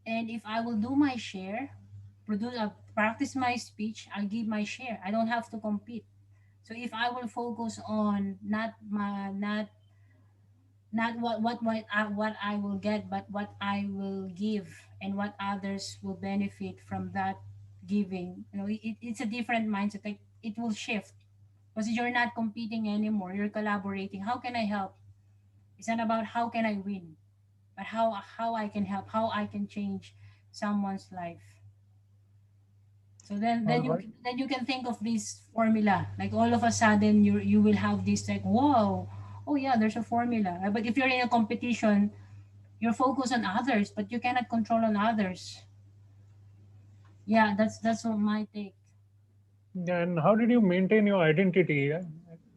S2: and if I will do my share, practice my speech, I'll give my share. I don't have to compete. So if I will focus on not what I will get, but what I will give, and what others will benefit from that giving. It's a different mindset. Like it will shift because you're not competing anymore. You're collaborating. How can I help? It's not about how can I win, but how I can help, how I can change someone's life. So then
S1: All
S2: then you
S1: right.
S2: then you can think of this formula. Like all of a sudden you will have this like, whoa, oh yeah, there's a formula. But if you're in a competition, you're focused on others, but you cannot control on others. Yeah, that's what my take.
S1: And how did you maintain your identity?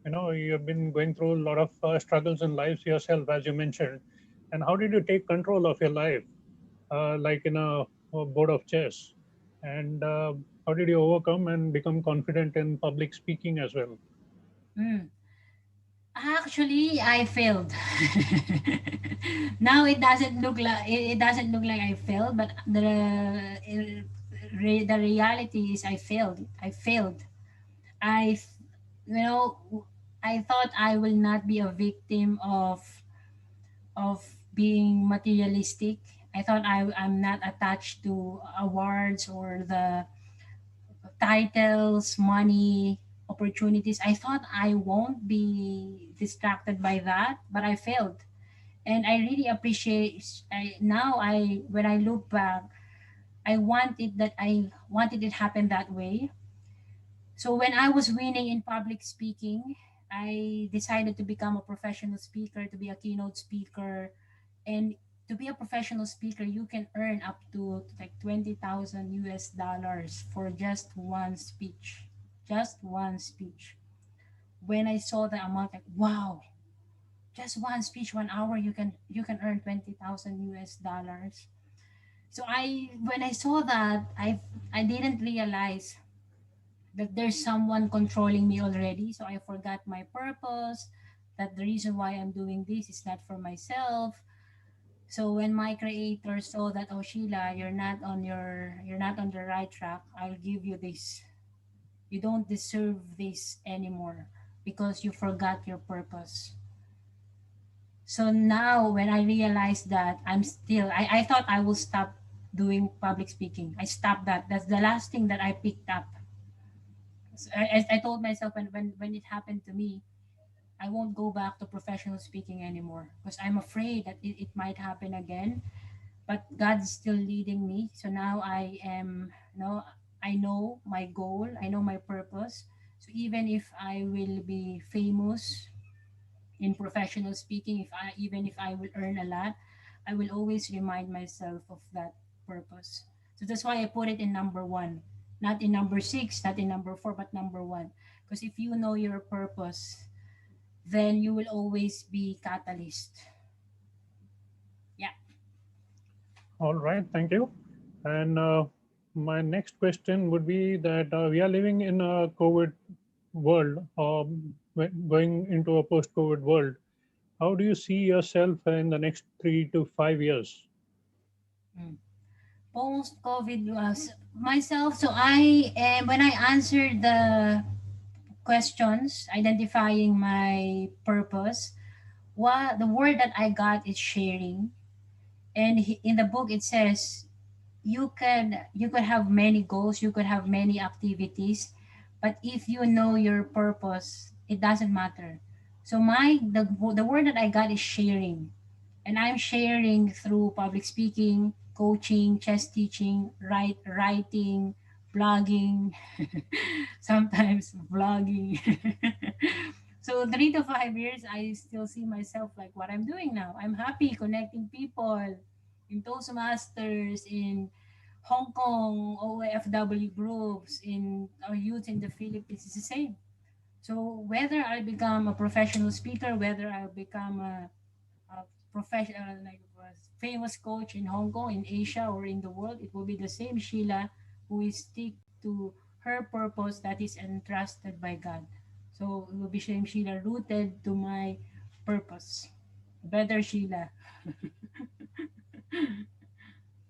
S1: You have been going through a lot of struggles in lives yourself, as you mentioned. And how did you take control of your life, like in a board of chess? And how did you overcome and become confident in public speaking as well?
S2: Mm. Actually, I failed. Now it doesn't look like I failed, but the reality is I failed. I failed. I you know I thought I will not be a victim of being materialistic. I thought I'm not attached to awards or the titles, money, opportunities. I thought I won't be distracted by that, but I failed. And I really appreciate now I when I look back, I wanted it happen that way. So when I was winning in public speaking, I decided to become a professional speaker, to be a keynote speaker. And to be a professional speaker, you can earn up to like 20,000 US dollars for just one speech. Just one speech. When I saw the amount, like, wow, just one speech, 1 hour, you can earn 20,000 US dollars. So when I saw that, I didn't realize that there's someone controlling me already. So I forgot my purpose, that the reason why I'm doing this is not for myself. So when my creator saw that, oh Sheila, you're not on the right track, I'll give you this. You don't deserve this anymore because you forgot your purpose. So now when I realized that I thought I will stop doing public speaking. I stopped that. That's the last thing that I picked up. So I told myself when it happened to me, I won't go back to professional speaking anymore because I'm afraid that it might happen again. But God's still leading me. So now I know my goal, I know my purpose. So even if I will be famous in professional speaking, even if I will earn a lot, I will always remind myself of that purpose. So that's why I put it in number one, not in number six, not in number four, but number one. Because if you know your purpose, then you will always be catalyst. Yeah.
S1: All right, thank you. And my next question would be that we are living in a COVID world, going into a post-COVID world. How do you see yourself in the next 3 to 5 years?
S2: Post COVID was myself. So I am when I answered the questions, identifying my purpose. What the word that I got is sharing, and in the book it says you could have many goals, you could have many activities, but if you know your purpose, it doesn't matter. So the word that I got is sharing, and I'm sharing through public speaking, coaching, chess teaching, writing, blogging, sometimes vlogging. So 3 to 5 years, I still see myself like what I'm doing now. I'm happy connecting people in Toastmasters, in Hong Kong, OFW groups, in our youth in the Philippines. It's the same. So whether I become a professional speaker, whether I become a professional, like a famous coach in Hong Kong, in Asia, or in the world, it will be the same Sheila who is stick to her purpose that is entrusted by God. So it will be same Sheila rooted to my purpose. Better Sheila.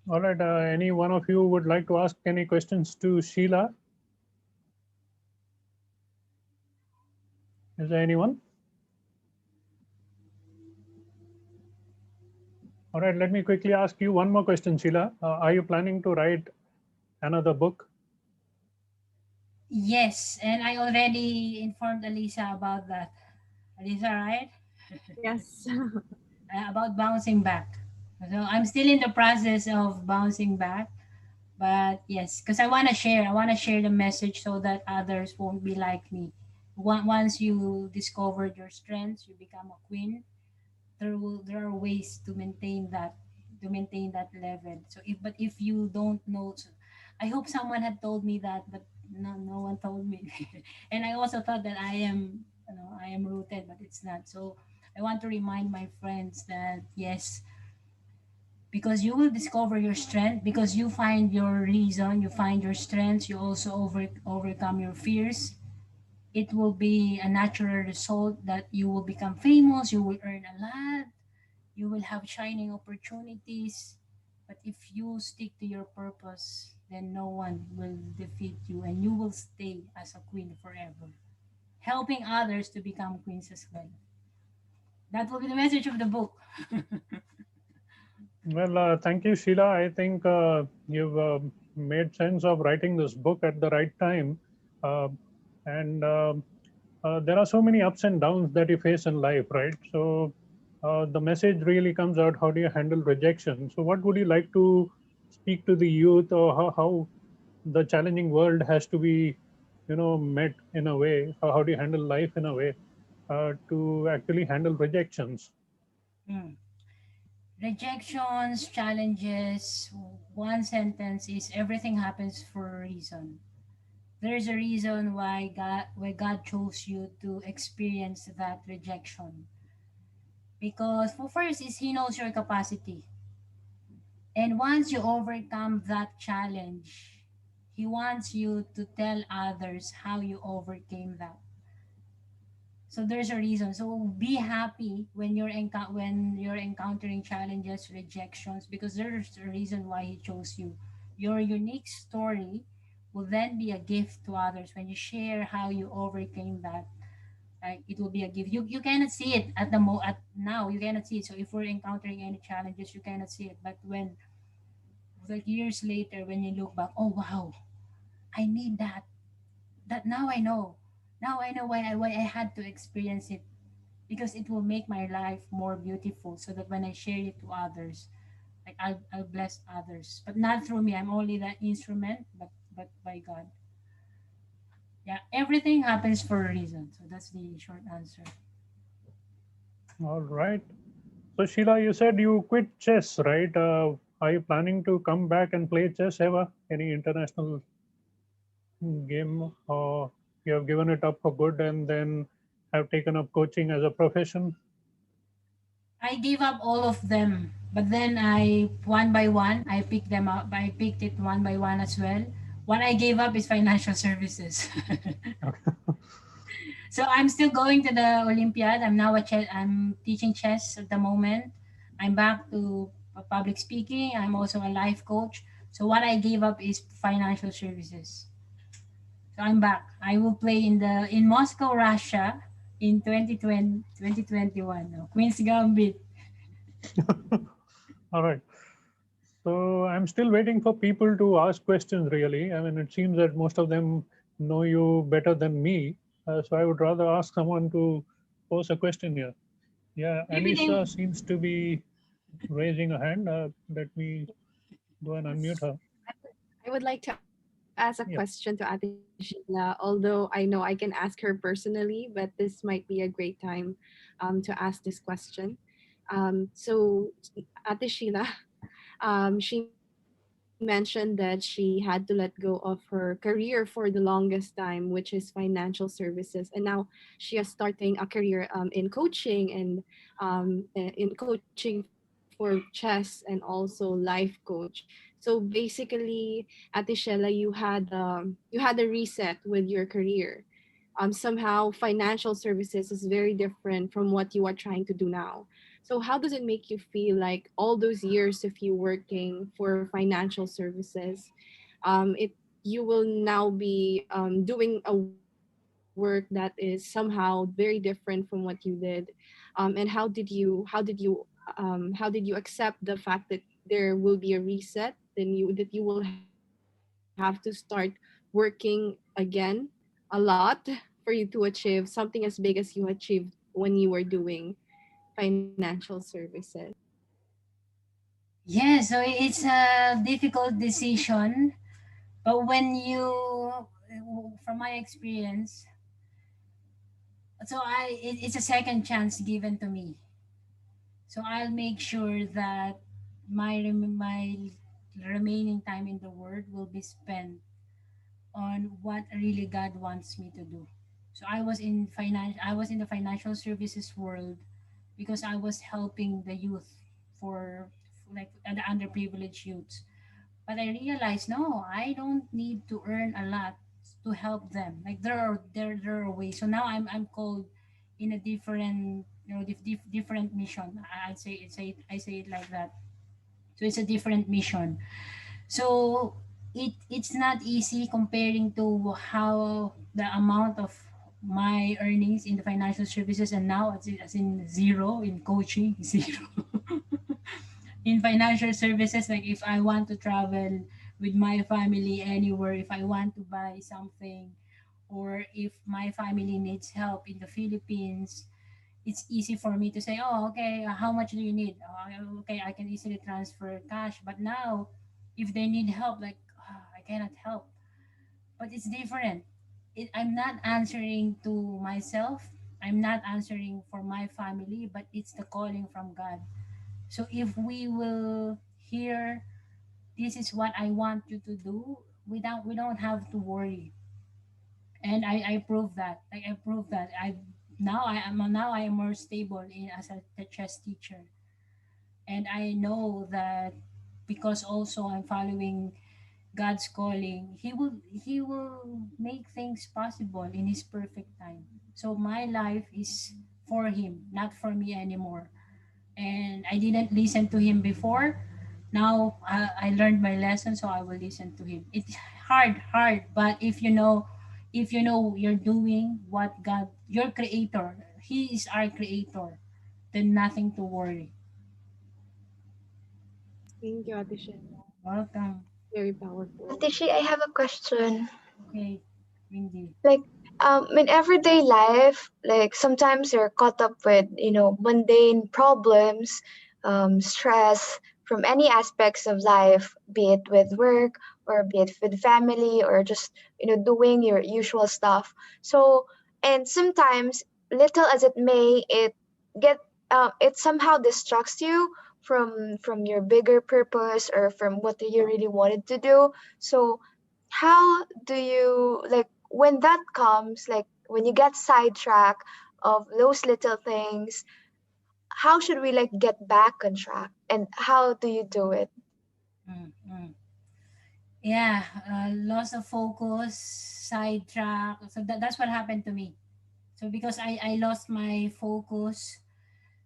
S1: All right, any one of you would like to ask any questions to Sheila? Is there anyone? All right, let me quickly ask you one more question, Sheila. Are you planning to write another book?
S2: Yes, and I already informed Alisa about that. Alisa, right?
S9: Yes.
S2: About bouncing back. So I'm still in the process of bouncing back, but yes, because I want to share the message so that others won't be like me. Once you discovered your strengths, you become a queen. There are ways to maintain that level. So if you don't know, so I hope someone had told me that, but no one told me. And I also thought that I am rooted, but it's not. So I want to remind my friends that yes, because you will discover your strength, because you find your reason, you find your strengths, you also overcome your fears. It will be a natural result that you will become famous, you will earn a lot, you will have shining opportunities. But if you stick to your purpose, then no one will defeat you, and you will stay as a queen forever, helping others to become queens as well. That will be the message of the book.
S1: Well, thank you, Sheila. I think you've made sense of writing this book at the right time. Uh, and there are so many ups and downs that you face in life, right? So the message really comes out, how do you handle rejection? So what would you like to speak to the youth, or how the challenging world has to be, met in a way? How do you handle life in a way to actually handle rejections?
S2: Hmm. Rejections, challenges, one sentence is everything happens for a reason. There's a reason why God chose you to experience that rejection. Because for first is He knows your capacity. And once you overcome that challenge, He wants you to tell others how you overcame that. So there's a reason. So be happy when you're encountering challenges, rejections, because there's a reason why He chose you. Your unique story will then be a gift to others when you share how you overcame that. Like it will be a gift. You cannot see it at now. You cannot see it. So if we're encountering any challenges, you cannot see it. But when like years later, when you look back, oh wow, I need that. That now I know. Now I know why I had to experience it, because it will make my life more beautiful, so that when I share it to others, like I'll bless others, but not through me. I'm only the instrument, but by God. Yeah, everything happens for a reason. So that's the short answer.
S1: All right. So Sheila, you said you quit chess, right? Are you planning to come back and play chess ever? Any international game, or you have given it up for good and then have taken up coaching as a profession?
S2: I gave up all of them, but then I one by one I picked them up. I picked it one by one as well. What I gave up is financial services. So I'm still going to the Olympiad. I'm now I'm teaching chess at the moment. I'm back to public speaking. I'm also a life coach. So what I gave up is financial services. So I'm back. I will play in Moscow, Russia in 2020, 2021. No, Queen's Gambit.
S1: All right. So I'm still waiting for people to ask questions, really. I mean, it seems that most of them know you better than me. So I would rather ask someone to pose a question here. Yeah,
S2: Maybe they
S1: Alisa seems to be raising a hand. Let me go and unmute her.
S9: I would like to ask a question to
S1: Yeah.
S9: Ate Sheila, although I know I can ask her personally, but this might be a great time to ask this question. So, Ate Sheila, she mentioned that she had to let go of her career for the longest time, which is financial services, and now she is starting a career in coaching and in coaching for chess and also life coach. So basically, Ate Shella, you had a reset with your career. Somehow financial services is very different from what you are trying to do now. So how does it make you feel like all those years of you working for financial services, it you will now be doing a work that is somehow very different from what you did, and how did you accept the fact that there will be a reset, then you will have to start working again a lot for you to achieve something as big as you achieved when you were doing financial services.
S2: Yeah, so it's a difficult decision, but from my experience, it's a second chance given to me. So I'll make sure that my remaining time in the world will be spent on what really God wants me to do. So I was in the financial services world because I was helping the youth for like the underprivileged youths. But I realized no, I don't need to earn a lot to help them. Like there are ways. So now I'm called in a different different mission. I say it like that. So it's a different mission. So it's not easy comparing to how the amount of my earnings in the financial services and now as in zero in coaching zero in financial services. Like if I want to travel with my family anywhere, if I want to buy something, or if my family needs help in the Philippines, it's easy for me to say, oh, okay, how much do you need? Okay, I can easily transfer cash. But now, if they need help, like, I cannot help. But it's different. I'm not answering to myself. I'm not answering for my family, but it's the calling from God. So if we will hear, this is what I want you to do, we don't have to worry. And I prove that. Like I prove that. Now I am more stable in as a chess teacher. And I know that because also I'm following God's calling, He will make things possible in His perfect time. So my life is for Him, not for me anymore. And I didn't listen to Him before. Now I learned my lesson, so I will listen to Him. It's hard, but if you know you're doing what God, your Creator, He is our Creator, then nothing to worry.
S9: Thank you, Ate Sheila.
S2: Welcome.
S9: Very powerful.
S7: Atishi, I have a question.
S2: Okay, Windy.
S7: Like, in everyday life, like sometimes you're caught up with, mundane problems, stress from any aspects of life, be it with work or be it with family or just, doing your usual stuff. So, and sometimes, little as it may, get it somehow distracts you from your bigger purpose or from what you really wanted to do. So how do you, like, when that comes, like when you get sidetracked of those little things, how should we like get back on track, and how do you do it?
S2: Mm, mm. Yeah, loss of focus, sidetrack. So that's what happened to me. So because I lost my focus,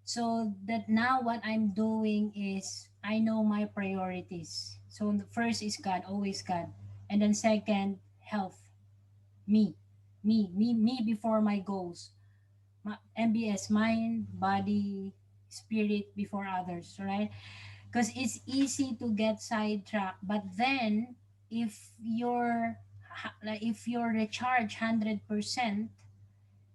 S2: so that now what I'm doing is I know my priorities. So the first is God, always God. And then second, health. Me. Me before my goals. MBS, mind, body, spirit before others, right? Because it's easy to get sidetracked. But then if like if you're recharged 100%,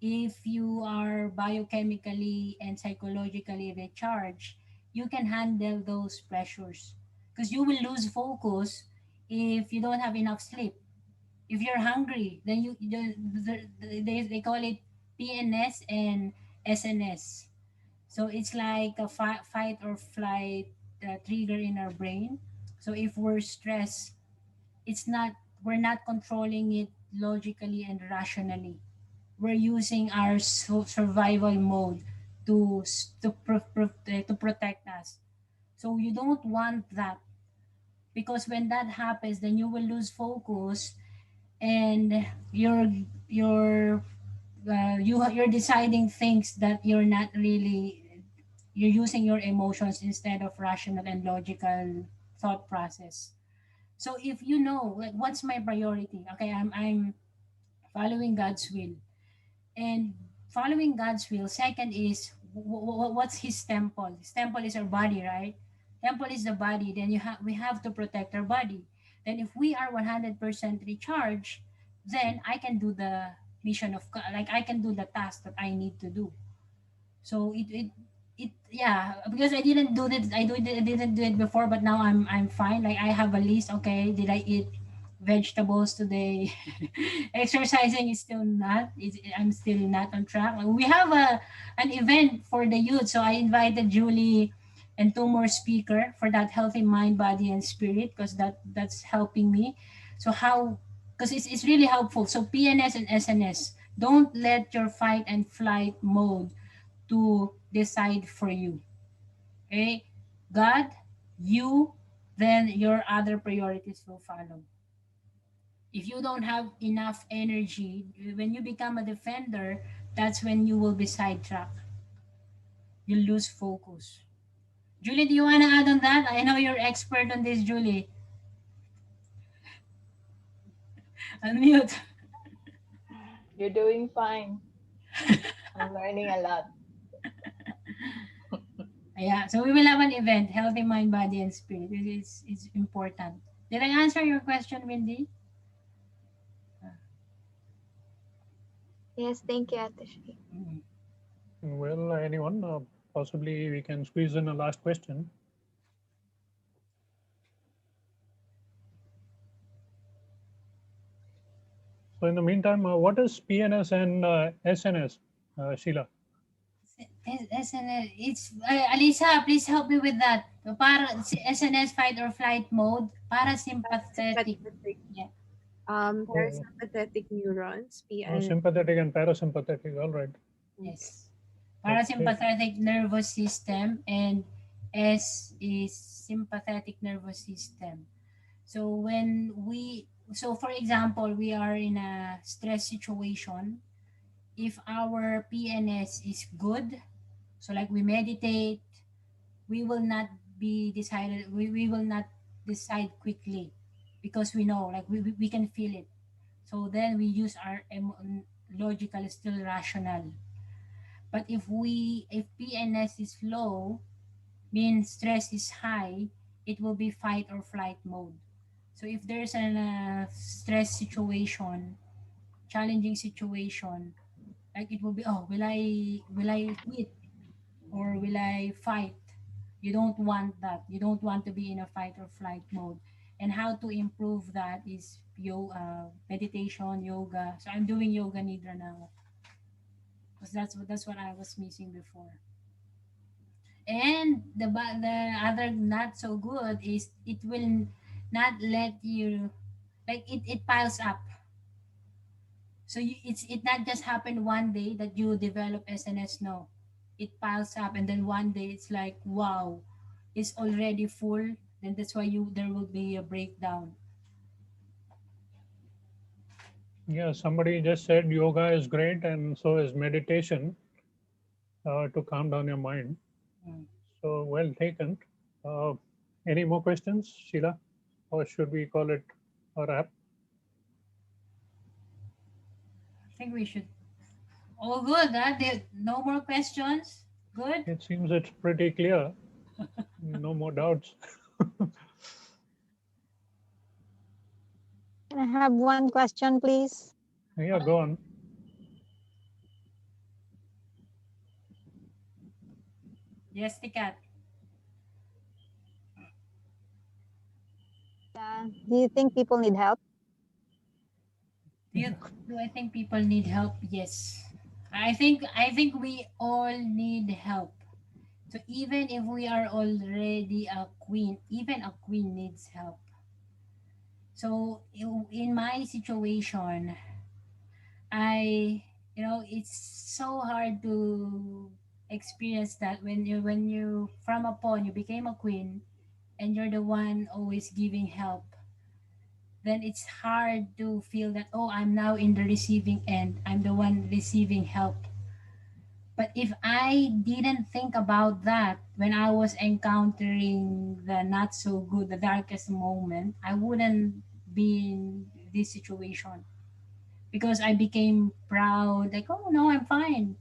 S2: if you are biochemically and psychologically recharged, you can handle those pressures. Because you will lose focus if you don't have enough sleep. If you're hungry, then they call it PNS and SNS. So it's like a fight or flight trigger in our brain. So if we're stressed, it's not we're not controlling it logically and rationally. We're using our survival mode to protect us. So you don't want that, because when that happens, then you will lose focus, and you're deciding things that you're not really. You're using your emotions instead of rational and logical thought process. So if you know, like, what's my priority? Okay, I'm following God's will. And following God's will, second is what's his temple? His temple is our body, right? Temple is the body. Then we have to protect our body. Then if we are 100% recharged, then I can do the mission of God. Like, I can do the task that I need to do. So it yeah, because I didn't do it. I didn't do it before, but now I'm fine. Like, I have a list. Okay, did I eat vegetables today? Exercising is still not. I'm still not on track. We have an event for the youth, so I invited Julie and two more speaker for that healthy mind, body, and spirit, because that's helping me. So how? Because it's really helpful. So PNS and SNS. Don't let your fight and flight mode to decide for you. Okay? God, you, then your other priorities will follow. If you don't have enough energy, when you become a defender, that's when you will be sidetracked. You lose focus. Julie, do you want to add on that? I know you're expert on this, Julie. Unmute.
S12: You're doing fine. I'm learning a lot.
S2: Yeah, so we will have an event, healthy mind, body, and spirit. It's important. Did I answer your question, Wendy?
S7: Yes, thank you, Atishi.
S2: Mm.
S1: Well, anyone, possibly we can squeeze in a last question. So in the meantime, what is PNS and SNS, Sheila?
S2: SNS, it's Alisa, please help me with that. Para SNS, fight or flight mode, parasympathetic.
S9: Sympathetic.
S2: Yeah.
S9: Parasympathetic neurons,
S1: Sympathetic and parasympathetic. All right.
S2: Yes. Parasympathetic nervous system, and S is sympathetic nervous system. So for example, we are in a stress situation. If our PNS is good, so like we meditate, we will not we will not decide quickly, because we know, like, we can feel it. So then we use our logical, still rational. But if PNS is low, means stress is high, it will be fight or flight mode. So if there's a stress situation, challenging situation, like, it will be, oh, will I quit, or will I fight? You don't want that. You don't want to be in a fight or flight mode. And how to improve that is meditation, yoga. So I'm doing yoga nidra now, because that's what I was missing before. And the other not so good is it will not let you, like, it piles up. So it not just happened one day that you develop SNS. No, it piles up, and then one day it's like, wow, it's already full. Then that's why you there will be a breakdown.
S1: Yeah, somebody just said yoga is great and so is meditation to calm down your mind.
S2: Mm.
S1: So well taken. Uh, any more questions, Sheila? Or should we call it a wrap?
S2: I think we should. All good, huh? No more questions. Good.
S1: It seems it's pretty clear. No more doubts.
S8: Can I have one question, please?
S1: Yeah, go on.
S2: Yes, Tikat.
S8: Do you think people need help?
S2: Do you do I think people need help? Yes. I think we all need help. So even if we are already a queen, even a queen needs help. So in my situation, I it's so hard to experience that when you from a pawn you became a queen and you're the one always giving help, then it's hard to feel that, oh, I'm now in the receiving end, I'm the one receiving help. But if I didn't think about that when I was encountering the not so good, the darkest moment, I wouldn't be in this situation, because I became proud, like, oh no, I'm fine.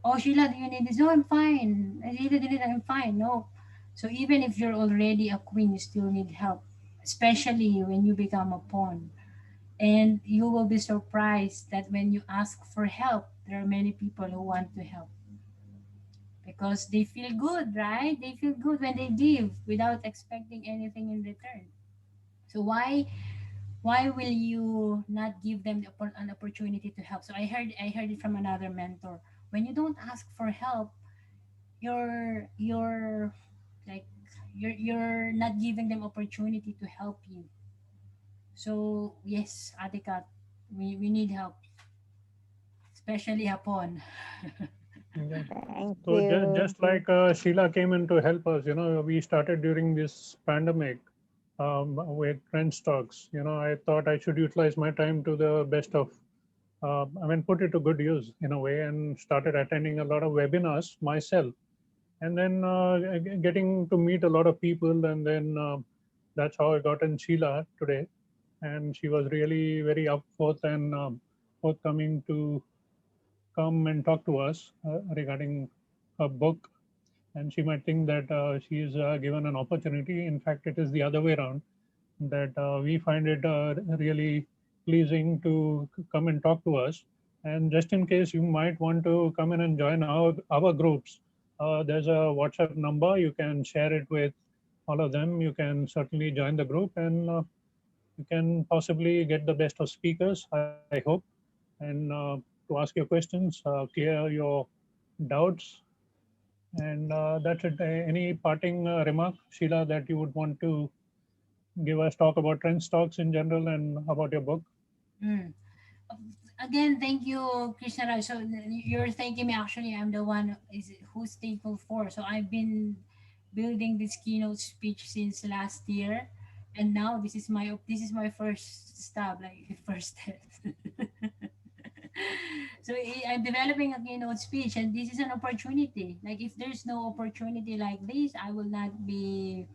S2: Oh, Sheila, do you need this? No, I'm fine. Sheila, do you need I'm fine. No. So even if you're already a queen, you still need help, especially when you become a pawn. And you will be surprised that when you ask for help, there are many people who want to help because they feel good, right? They feel good when they give without expecting anything in return. So why will you not give them an opportunity to help? So I heard it from another mentor. When you don't ask for help, you're like you're not giving them opportunity to help you. So yes, Atika, we need help, especially upon.
S1: Yeah.
S8: Thank
S1: So
S8: you.
S1: just like Sheila came in to help us, we started during this pandemic with Trendz talks. I thought I should utilize my time to the best of, put it to good use in a way, and started attending a lot of webinars myself, and then getting to meet a lot of people, and then that's how I got in Sheila today, and she was really very up forth and forthcoming to come and talk to us regarding a book. And she might think that she is given an opportunity. In fact, it is the other way around, that we find it really pleasing to come and talk to us. And just in case you might want to come in and join our groups, there's a WhatsApp number. You can share it with all of them. You can certainly join the group, and you can possibly get the best of speakers, I hope, and to ask your questions, clear your doubts. And that's it. Any parting remark, Sheila, that you would want to give us, talk about trend stocks in general and about your book?
S2: Mm. Again, thank you, Krishna Raj. So you're thanking me. Actually, I'm the one who's thankful for. So I've been building this keynote speech since last year, and now this is my first stop, like first step. So I'm developing a keynote speech, and this is an opportunity. Like if there's no opportunity like this, I will not be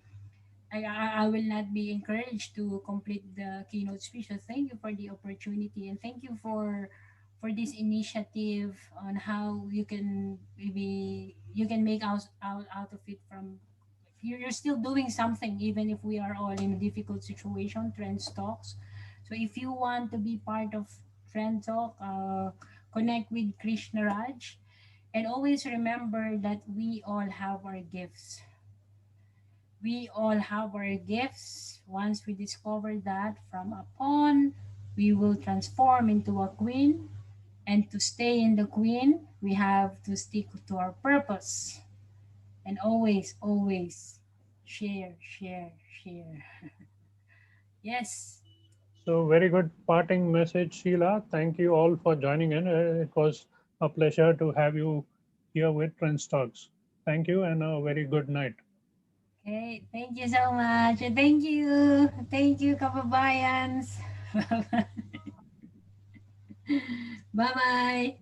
S2: encouraged to complete the keynote speech. So thank you for the opportunity, and thank you for this initiative on how you can make out of it. From you're still doing something even if we are all in a difficult situation. Trend talks. So if you want to be part of Trend Talk, connect with Krishna Raj, and always remember that we all have our gifts. We all have our gifts. Once we discover that from a pawn, we will transform into a queen. And to stay in the queen, we have to stick to our purpose. And always, always share, share, share. Yes.
S1: So, very good parting message, Sheila. Thank you all for joining in. It was a pleasure to have you here with Trendz Talks. Thank you and a very good night.
S2: Okay, thank you so much. Thank you. Thank you, kababayans. Bye-bye.